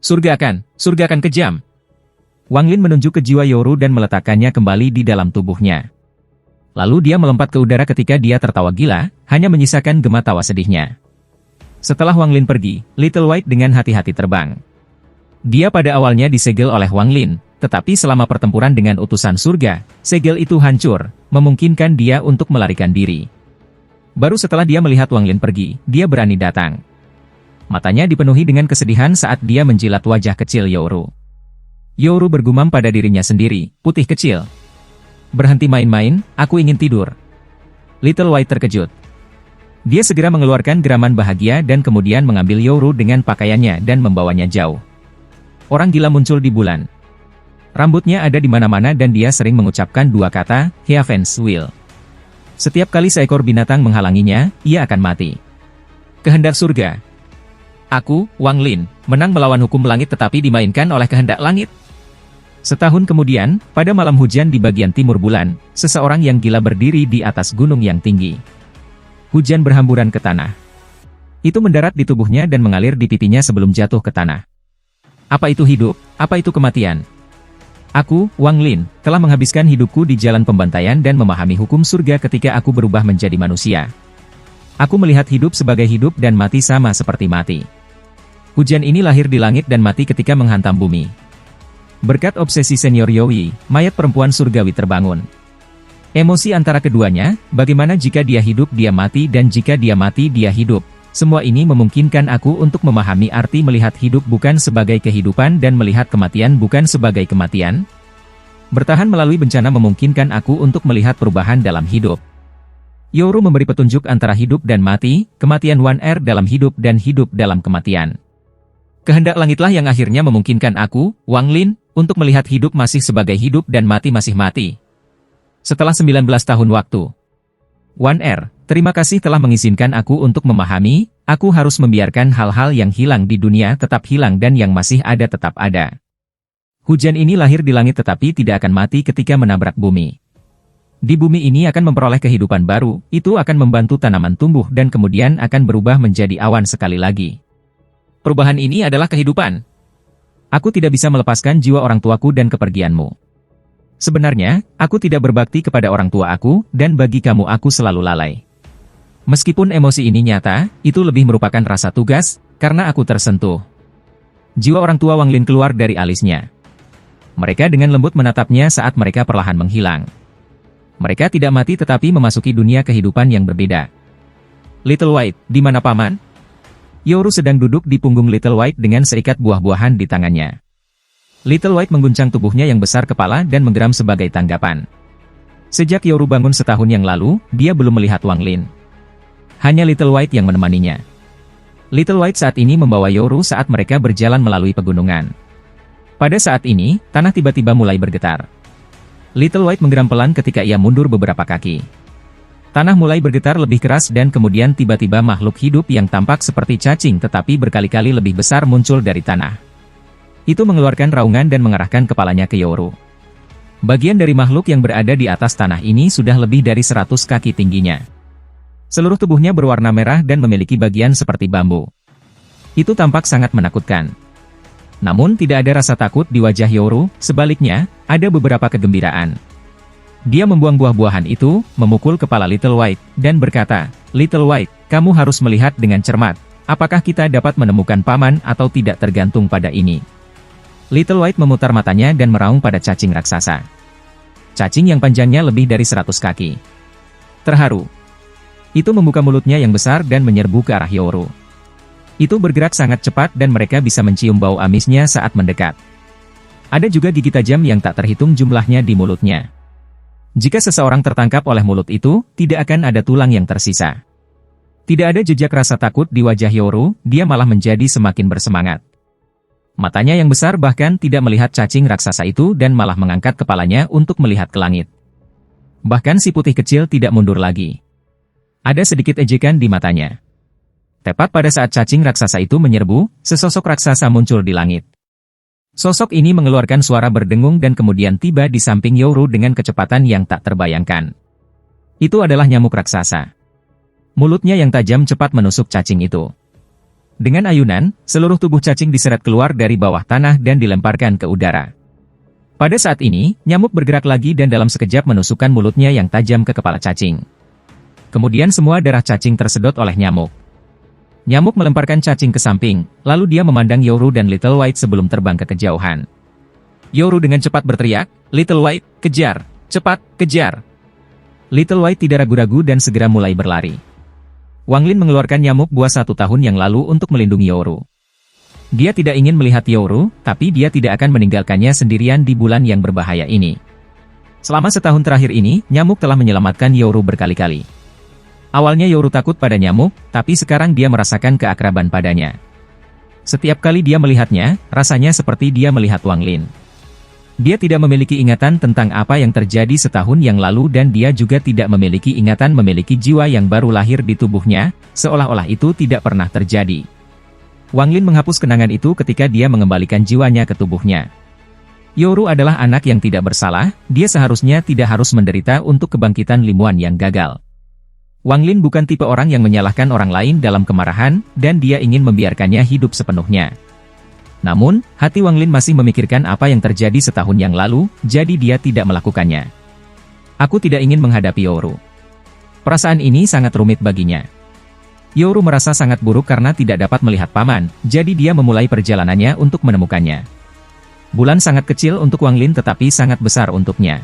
Surga akan kejam." Wang Lin menunjuk ke jiwa Yoru dan meletakkannya kembali di dalam tubuhnya. Lalu dia melompat ke udara ketika dia tertawa gila, hanya menyisakan gema tawa sedihnya. Setelah Wang Lin pergi, Little White dengan hati-hati terbang. Dia pada awalnya disegel oleh Wang Lin, tetapi selama pertempuran dengan utusan surga, segel itu hancur, memungkinkan dia untuk melarikan diri. Baru setelah dia melihat Wang Lin pergi, dia berani datang. Matanya dipenuhi dengan kesedihan saat dia menjilat wajah kecil Yoru. Yoru bergumam pada dirinya sendiri, "Putih kecil. Berhenti main-main, aku ingin tidur." Little White terkejut. Dia segera mengeluarkan geraman bahagia dan kemudian mengambil Yoru dengan pakaiannya dan membawanya jauh. Orang gila muncul di bulan. Rambutnya ada di mana-mana dan dia sering mengucapkan 2 kata, "Heaven's Will." Setiap kali seekor binatang menghalanginya, ia akan mati. Kehendak surga. Aku, Wang Lin, menang melawan hukum langit tetapi dimainkan oleh kehendak langit. Setahun kemudian, pada malam hujan di bagian timur bulan, seseorang yang gila berdiri di atas gunung yang tinggi. Hujan berhamburan ke tanah. Itu mendarat di tubuhnya dan mengalir di pipinya sebelum jatuh ke tanah. Apa itu hidup? Apa itu kematian? Aku, Wang Lin, telah menghabiskan hidupku di jalan pembantaian dan memahami hukum surga ketika aku berubah menjadi manusia. Aku melihat hidup sebagai hidup dan mati sama seperti mati. Hujan ini lahir di langit dan mati ketika menghantam bumi. Berkat obsesi senior Yowie, mayat perempuan surgawi terbangun. Emosi antara keduanya, bagaimana jika dia hidup dia mati dan jika dia mati dia hidup. Semua ini memungkinkan aku untuk memahami arti melihat hidup bukan sebagai kehidupan dan melihat kematian bukan sebagai kematian. Bertahan melalui bencana memungkinkan aku untuk melihat perubahan dalam hidup. Yoru memberi petunjuk antara hidup dan mati, kematian Wan Er dalam hidup dan hidup dalam kematian. Kehendak langitlah yang akhirnya memungkinkan aku, Wang Lin, untuk melihat hidup masih sebagai hidup dan mati masih mati. Setelah 19 tahun waktu. Wan Er, terima kasih telah mengizinkan aku untuk memahami, aku harus membiarkan hal-hal yang hilang di dunia tetap hilang dan yang masih ada tetap ada. Hujan ini lahir di langit tetapi tidak akan mati ketika menabrak bumi. Di bumi ini akan memperoleh kehidupan baru, itu akan membantu tanaman tumbuh dan kemudian akan berubah menjadi awan sekali lagi. Perubahan ini adalah kehidupan. Aku tidak bisa melepaskan jiwa orang tuaku dan kepergianmu. Sebenarnya, aku tidak berbakti kepada orang tua aku, dan bagi kamu aku selalu lalai. Meskipun emosi ini nyata, itu lebih merupakan rasa tugas, karena aku tersentuh. Jiwa orang tua Wang Lin keluar dari alisnya. Mereka dengan lembut menatapnya saat mereka perlahan menghilang. Mereka tidak mati tetapi memasuki dunia kehidupan yang berbeda. Little White, di mana paman? Yoru sedang duduk di punggung Little White dengan seikat buah-buahan di tangannya. Little White mengguncang tubuhnya yang besar kepala dan menggeram sebagai tanggapan. Sejak Yoru bangun setahun yang lalu, dia belum melihat Wang Lin. Hanya Little White yang menemaninya. Little White saat ini membawa Yoru saat mereka berjalan melalui pegunungan. Pada saat ini, tanah tiba-tiba mulai bergetar. Little White menggeram pelan ketika ia mundur beberapa kaki. Tanah mulai bergetar lebih keras dan kemudian tiba-tiba makhluk hidup yang tampak seperti cacing tetapi berkali-kali lebih besar muncul dari tanah. Itu mengeluarkan raungan dan mengarahkan kepalanya ke Yoru. Bagian dari makhluk yang berada di atas tanah ini sudah lebih dari 100 kaki tingginya. Seluruh tubuhnya berwarna merah dan memiliki bagian seperti bambu. Itu tampak sangat menakutkan. Namun tidak ada rasa takut di wajah Yoru, sebaliknya, ada beberapa kegembiraan. Dia membuang buah-buahan itu, memukul kepala Little White, dan berkata, "Little White, kamu harus melihat dengan cermat. Apakah kita dapat menemukan paman atau tidak tergantung pada ini." Little White memutar matanya dan meraung pada cacing raksasa. Cacing yang panjangnya lebih dari 100 kaki. Terharu. Itu membuka mulutnya yang besar dan menyerbu ke arah Yoru. Itu bergerak sangat cepat dan mereka bisa mencium bau amisnya saat mendekat. Ada juga gigi tajam yang tak terhitung jumlahnya di mulutnya. Jika seseorang tertangkap oleh mulut itu, tidak akan ada tulang yang tersisa. Tidak ada jejak rasa takut di wajah Yoru, dia malah menjadi semakin bersemangat. Matanya yang besar bahkan tidak melihat cacing raksasa itu dan malah mengangkat kepalanya untuk melihat ke langit. Bahkan si putih kecil tidak mundur lagi. Ada sedikit ejekan di matanya. Tepat pada saat cacing raksasa itu menyerbu, sesosok raksasa muncul di langit. Sosok ini mengeluarkan suara berdengung dan kemudian tiba di samping Yoru dengan kecepatan yang tak terbayangkan. Itu adalah nyamuk raksasa. Mulutnya yang tajam cepat menusuk cacing itu. Dengan ayunan, seluruh tubuh cacing diseret keluar dari bawah tanah dan dilemparkan ke udara. Pada saat ini, nyamuk bergerak lagi dan dalam sekejap menusukkan mulutnya yang tajam ke kepala cacing. Kemudian semua darah cacing tersedot oleh nyamuk. Nyamuk melemparkan cacing ke samping, lalu dia memandang Yoru dan Little White sebelum terbang ke kejauhan. Yoru dengan cepat berteriak, "Little White, kejar! Cepat, kejar!" Little White tidak ragu-ragu dan segera mulai berlari. Wang Lin mengeluarkan nyamuk buah 1 tahun yang lalu untuk melindungi Yoru. Dia tidak ingin melihat Yoru, tapi dia tidak akan meninggalkannya sendirian di bulan yang berbahaya ini. Selama setahun terakhir ini, nyamuk telah menyelamatkan Yoru berkali-kali. Awalnya Yoru takut pada nyamuk, tapi sekarang dia merasakan keakraban padanya. Setiap kali dia melihatnya, rasanya seperti dia melihat Wang Lin. Dia tidak memiliki ingatan tentang apa yang terjadi setahun yang lalu dan dia juga tidak memiliki ingatan memiliki jiwa yang baru lahir di tubuhnya, seolah-olah itu tidak pernah terjadi. Wang Lin menghapus kenangan itu ketika dia mengembalikan jiwanya ke tubuhnya. Yoru adalah anak yang tidak bersalah, dia seharusnya tidak harus menderita untuk kebangkitan Limuan yang gagal. Wang Lin bukan tipe orang yang menyalahkan orang lain dalam kemarahan, dan dia ingin membiarkannya hidup sepenuhnya. Namun, hati Wang Lin masih memikirkan apa yang terjadi setahun yang lalu, jadi dia tidak melakukannya. Aku tidak ingin menghadapi Yoru. Perasaan ini sangat rumit baginya. Yoru merasa sangat buruk karena tidak dapat melihat paman, jadi dia memulai perjalanannya untuk menemukannya. Bulan sangat kecil untuk Wang Lin tetapi sangat besar untuknya.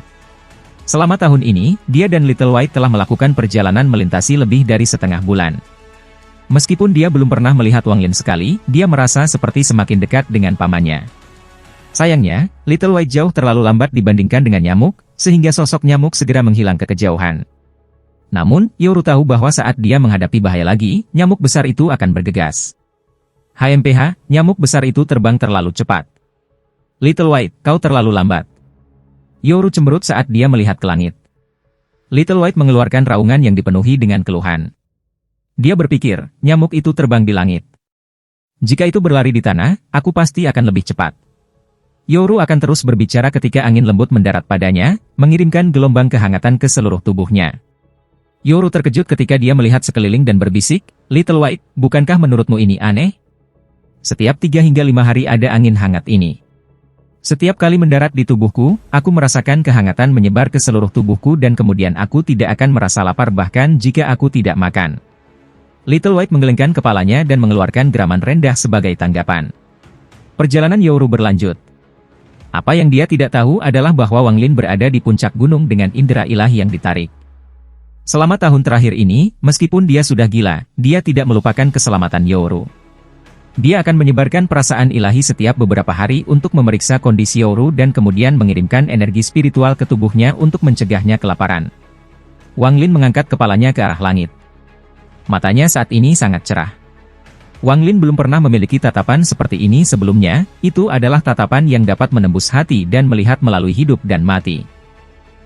Selama tahun ini, dia dan Little White telah melakukan perjalanan melintasi lebih dari setengah bulan. Meskipun dia belum pernah melihat Wang Lin sekali, dia merasa seperti semakin dekat dengan pamannya. Sayangnya, Little White jauh terlalu lambat dibandingkan dengan nyamuk, sehingga sosok nyamuk segera menghilang ke kejauhan. Namun, Yoru tahu bahwa saat dia menghadapi bahaya lagi, nyamuk besar itu akan bergegas. HMPH, nyamuk besar itu terbang terlalu cepat. Little White, kau terlalu lambat. Yoru cemberut saat dia melihat ke langit. Little White mengeluarkan raungan yang dipenuhi dengan keluhan. Dia berpikir, nyamuk itu terbang di langit. Jika itu berlari di tanah, aku pasti akan lebih cepat. Yoru akan terus berbicara ketika angin lembut mendarat padanya, mengirimkan gelombang kehangatan ke seluruh tubuhnya. Yoru terkejut ketika dia melihat sekeliling dan berbisik, "Little White, bukankah menurutmu ini aneh? Setiap 3 hingga 5 hari ada angin hangat ini. Setiap kali mendarat di tubuhku, aku merasakan kehangatan menyebar ke seluruh tubuhku dan kemudian aku tidak akan merasa lapar bahkan jika aku tidak makan." Little White menggelengkan kepalanya dan mengeluarkan geraman rendah sebagai tanggapan. Perjalanan Yoru berlanjut. Apa yang dia tidak tahu adalah bahwa Wang Lin berada di puncak gunung dengan indera ilahi yang ditarik. Selama tahun terakhir ini, meskipun dia sudah gila, dia tidak melupakan keselamatan Yoru. Dia akan menyebarkan perasaan ilahi setiap beberapa hari untuk memeriksa kondisi Yoru dan kemudian mengirimkan energi spiritual ke tubuhnya untuk mencegahnya kelaparan. Wang Lin mengangkat kepalanya ke arah langit. Matanya saat ini sangat cerah. Wang Lin belum pernah memiliki tatapan seperti ini sebelumnya, itu adalah tatapan yang dapat menembus hati dan melihat melalui hidup dan mati.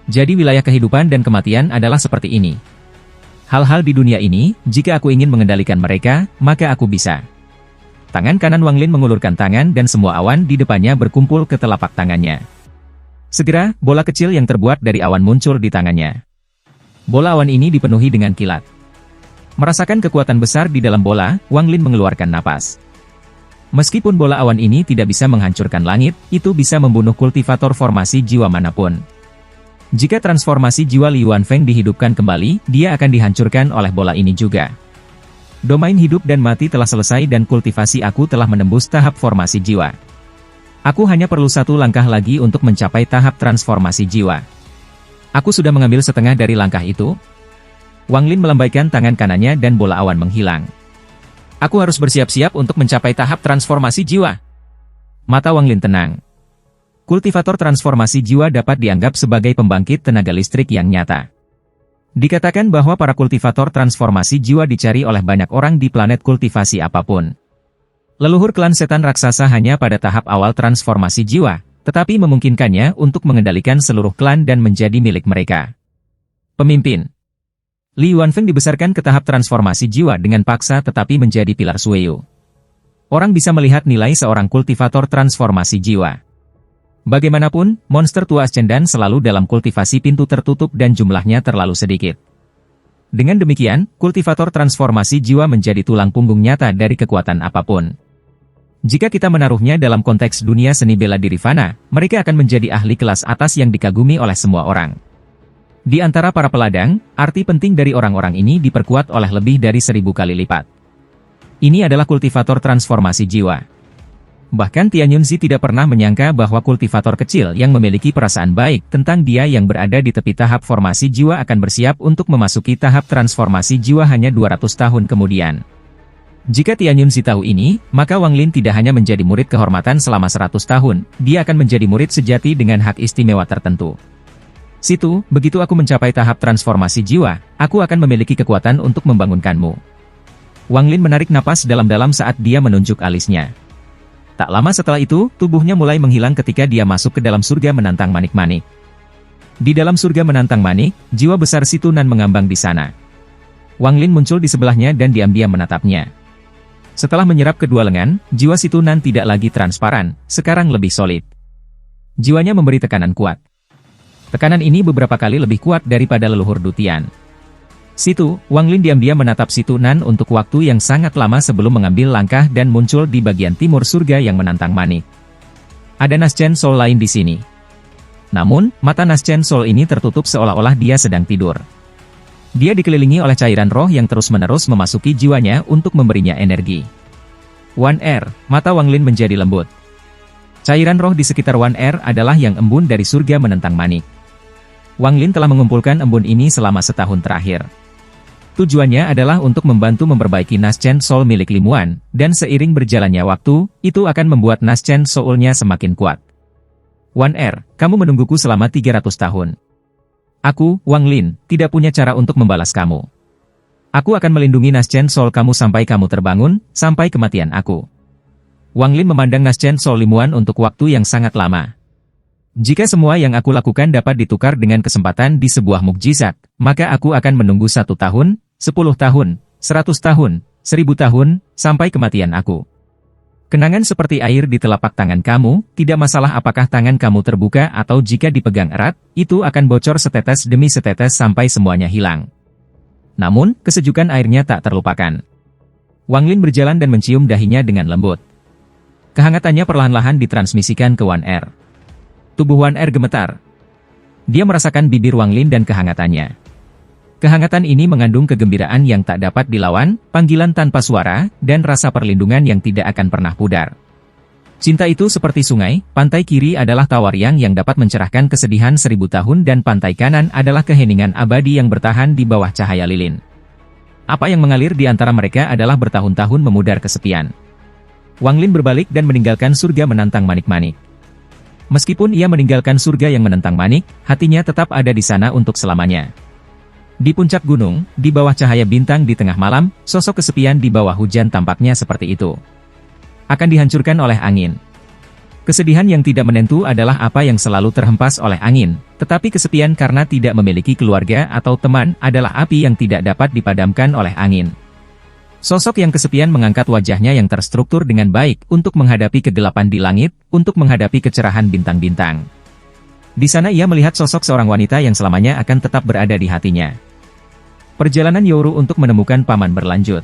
Jadi wilayah kehidupan dan kematian adalah seperti ini. Hal-hal di dunia ini, jika aku ingin mengendalikan mereka, maka aku bisa. Tangan kanan Wang Lin mengulurkan tangan dan semua awan di depannya berkumpul ke telapak tangannya. Segera, bola kecil yang terbuat dari awan muncul di tangannya. Bola awan ini dipenuhi dengan kilat. Merasakan kekuatan besar di dalam bola, Wang Lin mengeluarkan napas. Meskipun bola awan ini tidak bisa menghancurkan langit, itu bisa membunuh kultivator formasi jiwa manapun. Jika transformasi jiwa Li Yuanfeng dihidupkan kembali, dia akan dihancurkan oleh bola ini juga. Domain hidup dan mati telah selesai dan kultivasi aku telah menembus tahap formasi jiwa. Aku hanya perlu satu langkah lagi untuk mencapai tahap transformasi jiwa. Aku sudah mengambil setengah dari langkah itu. Wang Lin melambaikan tangan kanannya dan bola awan menghilang. Aku harus bersiap-siap untuk mencapai tahap transformasi jiwa. Mata Wang Lin tenang. Kultivator transformasi jiwa dapat dianggap sebagai pembangkit tenaga listrik yang nyata. Dikatakan bahwa para kultivator transformasi jiwa dicari oleh banyak orang di planet kultivasi apapun. Leluhur klan setan raksasa hanya pada tahap awal transformasi jiwa, tetapi memungkinkannya untuk mengendalikan seluruh klan dan menjadi milik mereka. Pemimpin Li Yuanfeng dibesarkan ke tahap transformasi jiwa dengan paksa tetapi menjadi pilar Sueyu. Orang bisa melihat nilai seorang kultivator transformasi jiwa. Bagaimanapun, monster tua Ascendan selalu dalam kultivasi pintu tertutup dan jumlahnya terlalu sedikit. Dengan demikian, kultivator transformasi jiwa menjadi tulang punggung nyata dari kekuatan apapun. Jika kita menaruhnya dalam konteks dunia seni bela diri fana, mereka akan menjadi ahli kelas atas yang dikagumi oleh semua orang. Di antara para peladang, arti penting dari orang-orang ini diperkuat oleh lebih dari 1000 kali lipat. Ini adalah kultivator transformasi jiwa. Bahkan Tian Yunzi tidak pernah menyangka bahwa kultivator kecil yang memiliki perasaan baik tentang dia yang berada di tepi tahap formasi jiwa akan bersiap untuk memasuki tahap transformasi jiwa hanya 200 tahun kemudian. Jika Tian Yunzi tahu ini, maka Wang Lin tidak hanya menjadi murid kehormatan selama 100 tahun, dia akan menjadi murid sejati dengan hak istimewa tertentu. Situ, begitu aku mencapai tahap transformasi jiwa, aku akan memiliki kekuatan untuk membangunkanmu. Wang Lin menarik napas dalam-dalam saat dia menunjuk alisnya. Tak lama setelah itu, tubuhnya mulai menghilang ketika dia masuk ke dalam surga menantang manik-manik. Di dalam surga menantang manik, jiwa besar Situnan mengambang di sana. Wang Lin muncul di sebelahnya dan diam-diam menatapnya. Setelah menyerap kedua lengan, jiwa Situnan tidak lagi transparan, sekarang lebih solid. Jiwanya memberi tekanan kuat. Tekanan ini beberapa kali lebih kuat daripada leluhur Dutian. Situ, Wang Lin diam-diam menatap Situnan untuk waktu yang sangat lama sebelum mengambil langkah dan muncul di bagian timur surga yang menantang manik. Ada Naschen Soul lain di sini. Namun, mata Naschen Soul ini tertutup seolah-olah dia sedang tidur. Dia dikelilingi oleh cairan roh yang terus-menerus memasuki jiwanya untuk memberinya energi. One Air, mata Wang Lin menjadi lembut. Cairan roh di sekitar One Air adalah yang embun dari surga menentang manik. Wang Lin telah mengumpulkan embun ini selama setahun terakhir. Tujuannya adalah untuk membantu memperbaiki Naschen Soul milik Limuan, dan seiring berjalannya waktu, itu akan membuat Naschen Soul-nya semakin kuat. One Air, kamu menungguku selama 300 tahun. Aku, Wang Lin, tidak punya cara untuk membalas kamu. Aku akan melindungi Naschen Soul kamu sampai kamu terbangun, sampai kematian aku. Wang Lin memandang Naschen Soul Limuan untuk waktu yang sangat lama. Jika semua yang aku lakukan dapat ditukar dengan kesempatan di sebuah mukjizat, maka aku akan menunggu 1 tahun, 10 tahun, 100 tahun, 1000 tahun, sampai kematian aku. Kenangan seperti air di telapak tangan kamu, tidak masalah apakah tangan kamu terbuka atau jika dipegang erat, itu akan bocor setetes demi setetes sampai semuanya hilang. Namun, kesejukan airnya tak terlupakan. Wang Lin berjalan dan mencium dahinya dengan lembut. Kehangatannya perlahan-lahan ditransmisikan ke One Air. Tubuh One Air gemetar. Dia merasakan bibir Wang Lin dan kehangatannya. Kehangatan ini mengandung kegembiraan yang tak dapat dilawan, panggilan tanpa suara, dan rasa perlindungan yang tidak akan pernah pudar. Cinta itu seperti sungai, pantai kiri adalah tawariang yang dapat mencerahkan kesedihan 1000 tahun dan pantai kanan adalah keheningan abadi yang bertahan di bawah cahaya lilin. Apa yang mengalir di antara mereka adalah bertahun-tahun memudar kesepian. Wang Lin berbalik dan meninggalkan surga menantang manik-manik. Meskipun ia meninggalkan surga yang menentang manik, hatinya tetap ada di sana untuk selamanya. Di puncak gunung, di bawah cahaya bintang di tengah malam, sosok kesepian di bawah hujan tampaknya seperti itu. Akan dihancurkan oleh angin. Kesedihan yang tidak menentu adalah apa yang selalu terhempas oleh angin, tetapi kesepian karena tidak memiliki keluarga atau teman adalah api yang tidak dapat dipadamkan oleh angin. Sosok yang kesepian mengangkat wajahnya yang terstruktur dengan baik untuk menghadapi kegelapan di langit, untuk menghadapi kecerahan bintang-bintang. Di sana ia melihat sosok seorang wanita yang selamanya akan tetap berada di hatinya. Perjalanan Yoru untuk menemukan paman berlanjut.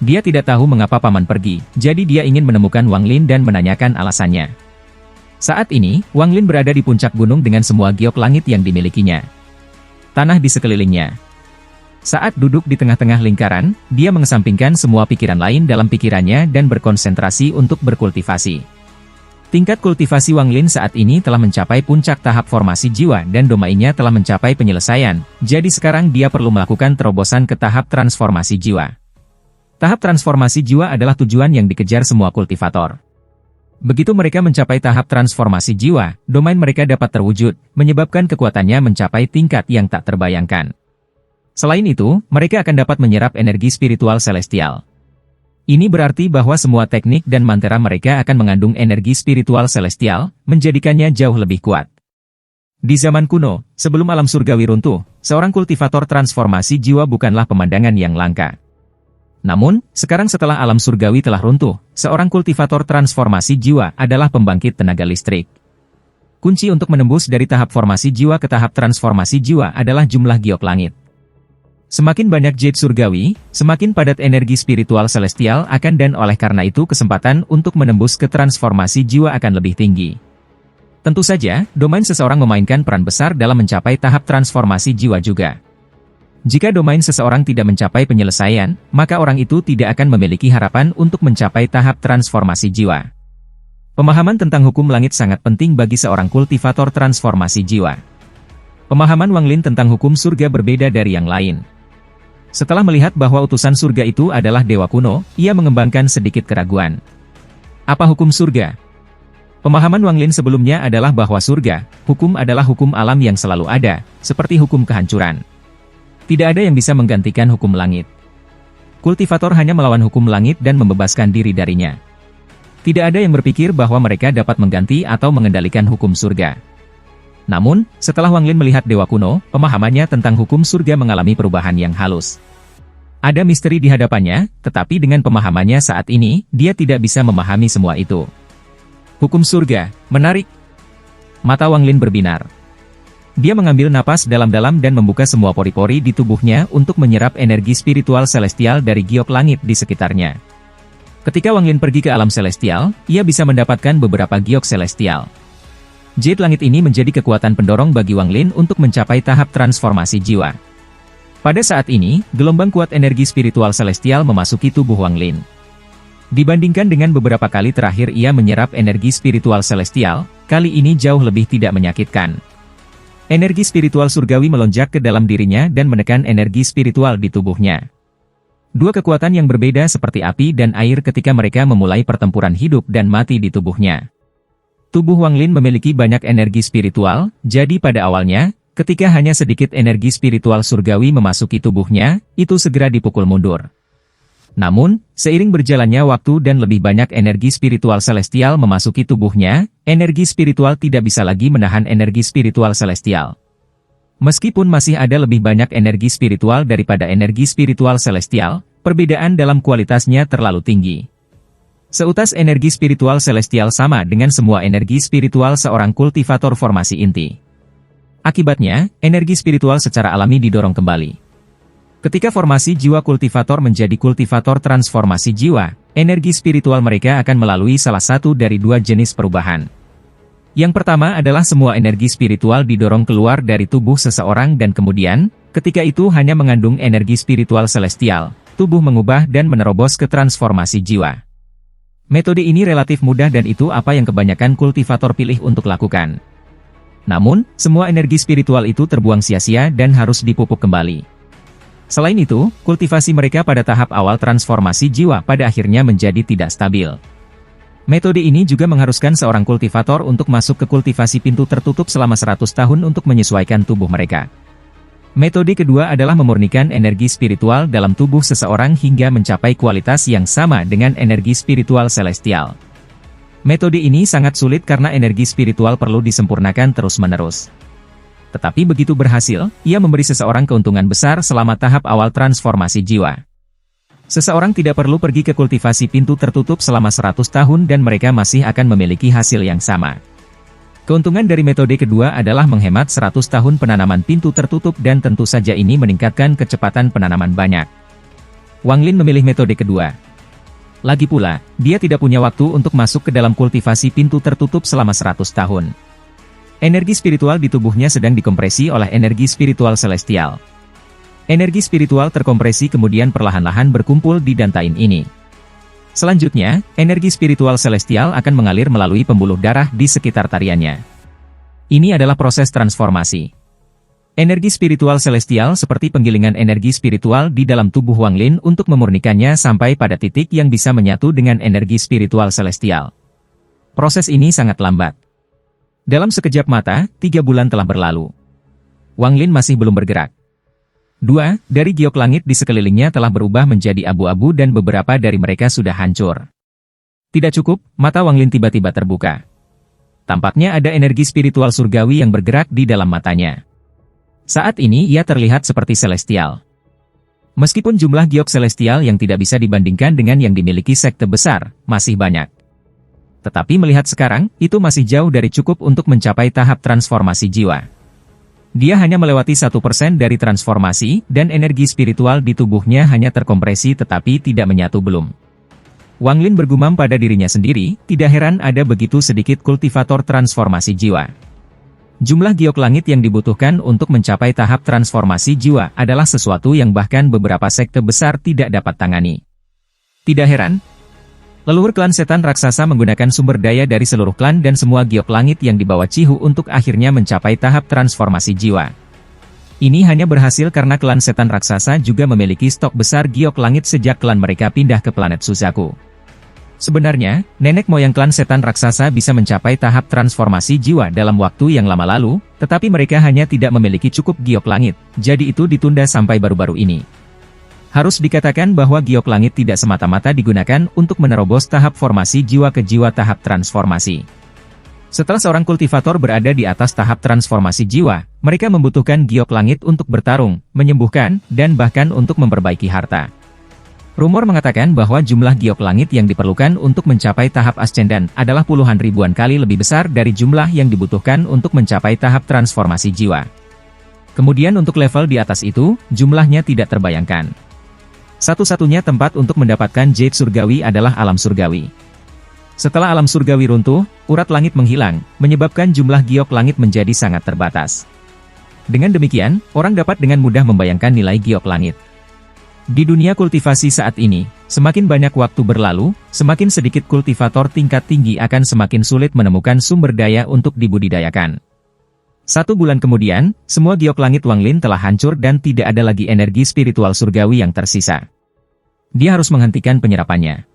Dia tidak tahu mengapa paman pergi, jadi dia ingin menemukan Wang Lin dan menanyakan alasannya. Saat ini, Wang Lin berada di puncak gunung dengan semua giok langit yang dimilikinya. Tanah di sekelilingnya. Saat duduk di tengah-tengah lingkaran, dia mengesampingkan semua pikiran lain dalam pikirannya dan berkonsentrasi untuk berkultivasi. Tingkat kultivasi Wang Lin saat ini telah mencapai puncak tahap formasi jiwa dan domainya telah mencapai penyelesaian, jadi sekarang dia perlu melakukan terobosan ke tahap transformasi jiwa. Tahap transformasi jiwa adalah tujuan yang dikejar semua kultivator. Begitu mereka mencapai tahap transformasi jiwa, domain mereka dapat terwujud, menyebabkan kekuatannya mencapai tingkat yang tak terbayangkan. Selain itu, mereka akan dapat menyerap energi spiritual celestial. Ini berarti bahwa semua teknik dan mantra mereka akan mengandung energi spiritual celestial, menjadikannya jauh lebih kuat. Di zaman kuno, sebelum alam surgawi runtuh, seorang kultivator transformasi jiwa bukanlah pemandangan yang langka. Namun, sekarang setelah alam surgawi telah runtuh, seorang kultivator transformasi jiwa adalah pembangkit tenaga listrik. Kunci untuk menembus dari tahap formasi jiwa ke tahap transformasi jiwa adalah jumlah giok langit. Semakin banyak jade surgawi, semakin padat energi spiritual celestial akan dan oleh karena itu kesempatan untuk menembus ke transformasi jiwa akan lebih tinggi. Tentu saja, domain seseorang memainkan peran besar dalam mencapai tahap transformasi jiwa juga. Jika domain seseorang tidak mencapai penyelesaian, maka orang itu tidak akan memiliki harapan untuk mencapai tahap transformasi jiwa. Pemahaman tentang hukum langit sangat penting bagi seorang kultivator transformasi jiwa. Pemahaman Wang Lin tentang hukum surga berbeda dari yang lain. Setelah melihat bahwa utusan surga itu adalah dewa kuno, ia mengembangkan sedikit keraguan. Apa hukum surga? Pemahaman Wang Lin sebelumnya adalah bahwa surga, hukum adalah hukum alam yang selalu ada, seperti hukum kehancuran. Tidak ada yang bisa menggantikan hukum langit. Kultivator hanya melawan hukum langit dan membebaskan diri darinya. Tidak ada yang berpikir bahwa mereka dapat mengganti atau mengendalikan hukum surga. Namun, setelah Wang Lin melihat dewa kuno, pemahamannya tentang hukum surga mengalami perubahan yang halus. Ada misteri di hadapannya, tetapi dengan pemahamannya saat ini, dia tidak bisa memahami semua itu. Hukum surga, menarik. Mata Wang Lin berbinar. Dia mengambil napas dalam-dalam dan membuka semua pori-pori di tubuhnya untuk menyerap energi spiritual celestial dari giok langit di sekitarnya. Ketika Wang Lin pergi ke alam celestial, ia bisa mendapatkan beberapa giok celestial. Jade langit ini menjadi kekuatan pendorong bagi Wang Lin untuk mencapai tahap transformasi jiwa. Pada saat ini, gelombang kuat energi spiritual celestial memasuki tubuh Wang Lin. Dibandingkan dengan beberapa kali terakhir ia menyerap energi spiritual celestial, kali ini jauh lebih tidak menyakitkan. Energi spiritual surgawi melonjak ke dalam dirinya dan menekan energi spiritual di tubuhnya. Dua kekuatan yang berbeda seperti api dan air ketika mereka memulai pertempuran hidup dan mati di tubuhnya. Tubuh Wang Lin memiliki banyak energi spiritual, jadi pada awalnya, ketika hanya sedikit energi spiritual surgawi memasuki tubuhnya, itu segera dipukul mundur. Namun, seiring berjalannya waktu dan lebih banyak energi spiritual celestial memasuki tubuhnya, energi spiritual tidak bisa lagi menahan energi spiritual celestial. Meskipun masih ada lebih banyak energi spiritual daripada energi spiritual celestial, perbedaan dalam kualitasnya terlalu tinggi. Seutas energi spiritual celestial sama dengan semua energi spiritual seorang kultivator formasi inti. Akibatnya, energi spiritual secara alami didorong kembali. Ketika formasi jiwa kultivator menjadi kultivator transformasi jiwa, energi spiritual mereka akan melalui salah satu dari dua jenis perubahan. Yang pertama adalah semua energi spiritual didorong keluar dari tubuh seseorang dan kemudian, ketika itu hanya mengandung energi spiritual celestial, tubuh mengubah dan menerobos ke transformasi jiwa. Metode ini relatif mudah dan itu apa yang kebanyakan kultivator pilih untuk lakukan. Namun, semua energi spiritual itu terbuang sia-sia dan harus dipupuk kembali. Selain itu, kultivasi mereka pada tahap awal transformasi jiwa pada akhirnya menjadi tidak stabil. Metode ini juga mengharuskan seorang kultivator untuk masuk ke kultivasi pintu tertutup selama 100 tahun untuk menyesuaikan tubuh mereka. Metode kedua adalah memurnikan energi spiritual dalam tubuh seseorang hingga mencapai kualitas yang sama dengan energi spiritual celestial. Metode ini sangat sulit karena energi spiritual perlu disempurnakan terus-menerus. Tetapi begitu berhasil, ia memberi seseorang keuntungan besar selama tahap awal transformasi jiwa. Seseorang tidak perlu pergi ke kultivasi pintu tertutup selama 100 tahun dan mereka masih akan memiliki hasil yang sama. Keuntungan dari metode kedua adalah menghemat 100 tahun penanaman pintu tertutup dan tentu saja ini meningkatkan kecepatan penanaman banyak. Wang Lin memilih metode kedua. Lagi pula, dia tidak punya waktu untuk masuk ke dalam kultivasi pintu tertutup selama 100 tahun. Energi spiritual di tubuhnya sedang dikompresi oleh energi spiritual celestial. Energi spiritual terkompresi kemudian perlahan-lahan berkumpul di dantain ini. Selanjutnya, energi spiritual celestial akan mengalir melalui pembuluh darah di sekitar tariannya. Ini adalah proses transformasi. Energi spiritual celestial seperti penggilingan energi spiritual di dalam tubuh Wang Lin untuk memurnikannya sampai pada titik yang bisa menyatu dengan energi spiritual celestial. Proses ini sangat lambat. Dalam sekejap mata, 3 bulan telah berlalu. Wang Lin masih belum bergerak. 2. Dari giok langit di sekelilingnya telah berubah menjadi abu-abu dan beberapa dari mereka sudah hancur. Tidak cukup, mata Wang Lin tiba-tiba terbuka. Tampaknya ada energi spiritual surgawi yang bergerak di dalam matanya. Saat ini ia terlihat seperti celestial. Meskipun jumlah giok celestial yang tidak bisa dibandingkan dengan yang dimiliki sekte besar, masih banyak. Tetapi melihat sekarang, itu masih jauh dari cukup untuk mencapai tahap transformasi jiwa. Dia hanya melewati 1% dari transformasi, dan energi spiritual di tubuhnya hanya terkompresi tetapi tidak menyatu belum. Wang Lin bergumam pada dirinya sendiri, tidak heran ada begitu sedikit kultivator transformasi jiwa. Jumlah giok langit yang dibutuhkan untuk mencapai tahap transformasi jiwa adalah sesuatu yang bahkan beberapa sekte besar tidak dapat tangani. Tidak heran, leluhur klan setan raksasa menggunakan sumber daya dari seluruh klan dan semua giok langit yang dibawa Cihu untuk akhirnya mencapai tahap transformasi jiwa. Ini hanya berhasil karena klan setan raksasa juga memiliki stok besar giok langit sejak klan mereka pindah ke planet Suzaku. Sebenarnya, nenek moyang klan setan raksasa bisa mencapai tahap transformasi jiwa dalam waktu yang lama lalu, tetapi mereka hanya tidak memiliki cukup giok langit, jadi itu ditunda sampai baru-baru ini. Harus dikatakan bahwa giok langit tidak semata-mata digunakan untuk menerobos tahap formasi jiwa ke jiwa tahap transformasi. Setelah seorang kultivator berada di atas tahap transformasi jiwa, mereka membutuhkan giok langit untuk bertarung, menyembuhkan, dan bahkan untuk memperbaiki harta. Rumor mengatakan bahwa jumlah giok langit yang diperlukan untuk mencapai tahap ascendan adalah puluhan ribuan kali lebih besar dari jumlah yang dibutuhkan untuk mencapai tahap transformasi jiwa. Kemudian untuk level di atas itu, jumlahnya tidak terbayangkan. Satu-satunya tempat untuk mendapatkan jade surgawi adalah alam surgawi. Setelah alam surgawi runtuh, urat langit menghilang, menyebabkan jumlah giok langit menjadi sangat terbatas. Dengan demikian, orang dapat dengan mudah membayangkan nilai giok langit. Di dunia kultivasi saat ini, semakin banyak waktu berlalu, semakin sedikit kultivator tingkat tinggi akan semakin sulit menemukan sumber daya untuk dibudidayakan. 1 bulan kemudian, semua giok langit Wang Lin telah hancur dan tidak ada lagi energi spiritual surgawi yang tersisa. Dia harus menghentikan penyerapannya.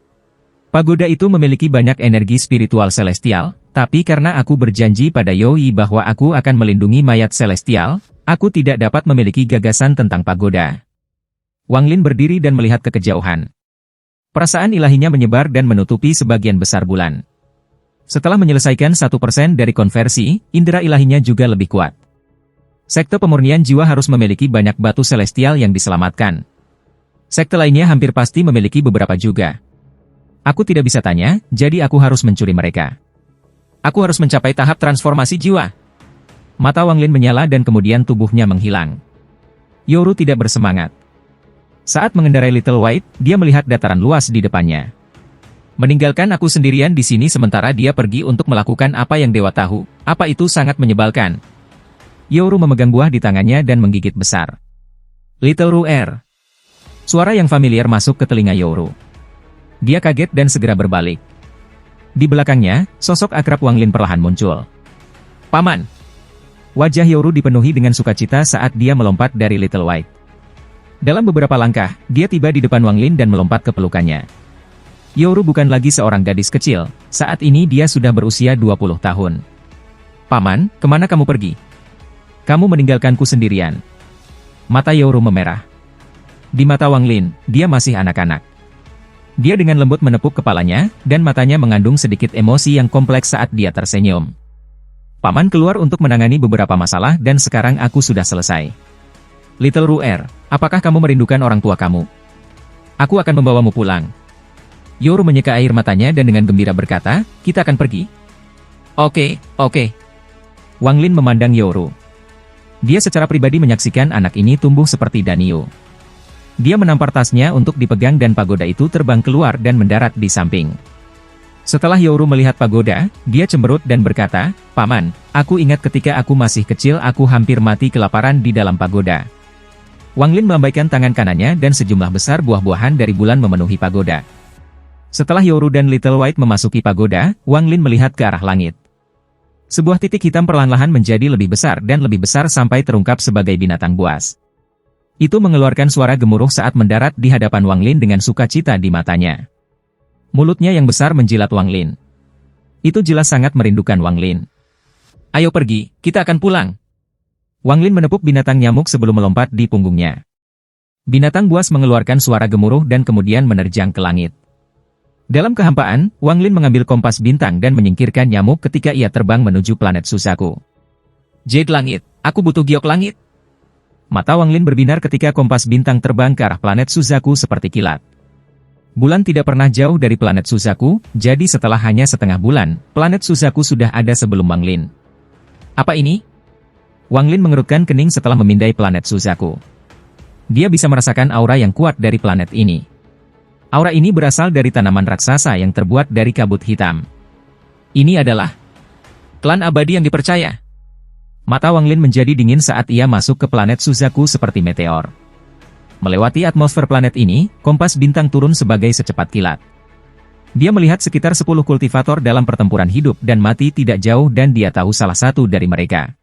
Pagoda itu memiliki banyak energi spiritual celestial, tapi karena aku berjanji pada Yoi bahwa aku akan melindungi mayat celestial, aku tidak dapat memiliki gagasan tentang pagoda. Wang Lin berdiri dan melihat ke kejauhan. Perasaan ilahinya menyebar dan menutupi sebagian besar bulan. Setelah menyelesaikan 1% dari konversi, indera ilahinya juga lebih kuat. Sekte pemurnian jiwa harus memiliki banyak batu celestial yang diselamatkan. Sekte lainnya hampir pasti memiliki beberapa juga. Aku tidak bisa tanya, jadi aku harus mencuri mereka. Aku harus mencapai tahap transformasi jiwa. Mata Wang Lin menyala dan kemudian tubuhnya menghilang. Yoru tidak bersemangat. Saat mengendarai Little White, dia melihat dataran luas di depannya. Meninggalkan aku sendirian di sini sementara dia pergi untuk melakukan apa yang dewa tahu, apa itu sangat menyebalkan. Yoru memegang buah di tangannya dan menggigit besar. Little Ruer. Suara yang familiar masuk ke telinga Yoru. Dia kaget dan segera berbalik. Di belakangnya, sosok akrab Wang Lin perlahan muncul. "Paman!" Wajah Yoru dipenuhi dengan sukacita saat dia melompat dari Little White. Dalam beberapa langkah, dia tiba di depan Wang Lin dan melompat ke pelukannya. Yoru bukan lagi seorang gadis kecil, saat ini dia sudah berusia 20 tahun. "Paman, kemana kamu pergi? Kamu meninggalkanku sendirian." Mata Yoru memerah. Di mata Wang Lin, dia masih anak-anak. Dia dengan lembut menepuk kepalanya, dan matanya mengandung sedikit emosi yang kompleks saat dia tersenyum. "Paman keluar untuk menangani beberapa masalah dan sekarang aku sudah selesai. Little Ru'er, apakah kamu merindukan orang tua kamu? Aku akan membawamu pulang." Yoru menyeka air matanya dan dengan gembira berkata, "Kita akan pergi." Oke. Wang Lin memandang Yoru. Dia secara pribadi menyaksikan anak ini tumbuh seperti Danio. Dia menampar tasnya untuk dipegang dan pagoda itu terbang keluar dan mendarat di samping. Setelah Yoru melihat pagoda, dia cemberut dan berkata, "Paman, aku ingat ketika aku masih kecil aku hampir mati kelaparan di dalam pagoda." Wang Lin melambaikan tangan kanannya dan sejumlah besar buah-buahan dari bulan memenuhi pagoda. Setelah Yoru dan Little White memasuki pagoda, Wang Lin melihat ke arah langit. Sebuah titik hitam perlahan-lahan menjadi lebih besar dan lebih besar sampai terungkap sebagai binatang buas. Itu mengeluarkan suara gemuruh saat mendarat di hadapan Wang Lin dengan sukacita di matanya. Mulutnya yang besar menjilat Wang Lin. Itu jelas sangat merindukan Wang Lin. "Ayo pergi, kita akan pulang." Wang Lin menepuk binatang nyamuk sebelum melompat di punggungnya. Binatang buas mengeluarkan suara gemuruh dan kemudian menerjang ke langit. Dalam kehampaan, Wang Lin mengambil kompas bintang dan menyingkirkan nyamuk ketika ia terbang menuju planet Suzaku. "Jade langit, aku butuh giok langit." Mata Wang Lin berbinar ketika kompas bintang terbang ke arah planet Suzaku seperti kilat. Bulan tidak pernah jauh dari planet Suzaku, jadi setelah hanya setengah bulan, planet Suzaku sudah ada sebelum Wang Lin. "Apa ini?" Wang Lin mengerutkan kening setelah memindai planet Suzaku. Dia bisa merasakan aura yang kuat dari planet ini. Aura ini berasal dari tanaman raksasa yang terbuat dari kabut hitam. Ini adalah klan abadi yang dipercaya. Mata Wang Lin menjadi dingin saat ia masuk ke planet Suzaku seperti meteor. Melewati atmosfer planet ini, kompas bintang turun sebagai secepat kilat. Dia melihat sekitar 10 kultivator dalam pertempuran hidup dan mati tidak jauh dan dia tahu salah satu dari mereka.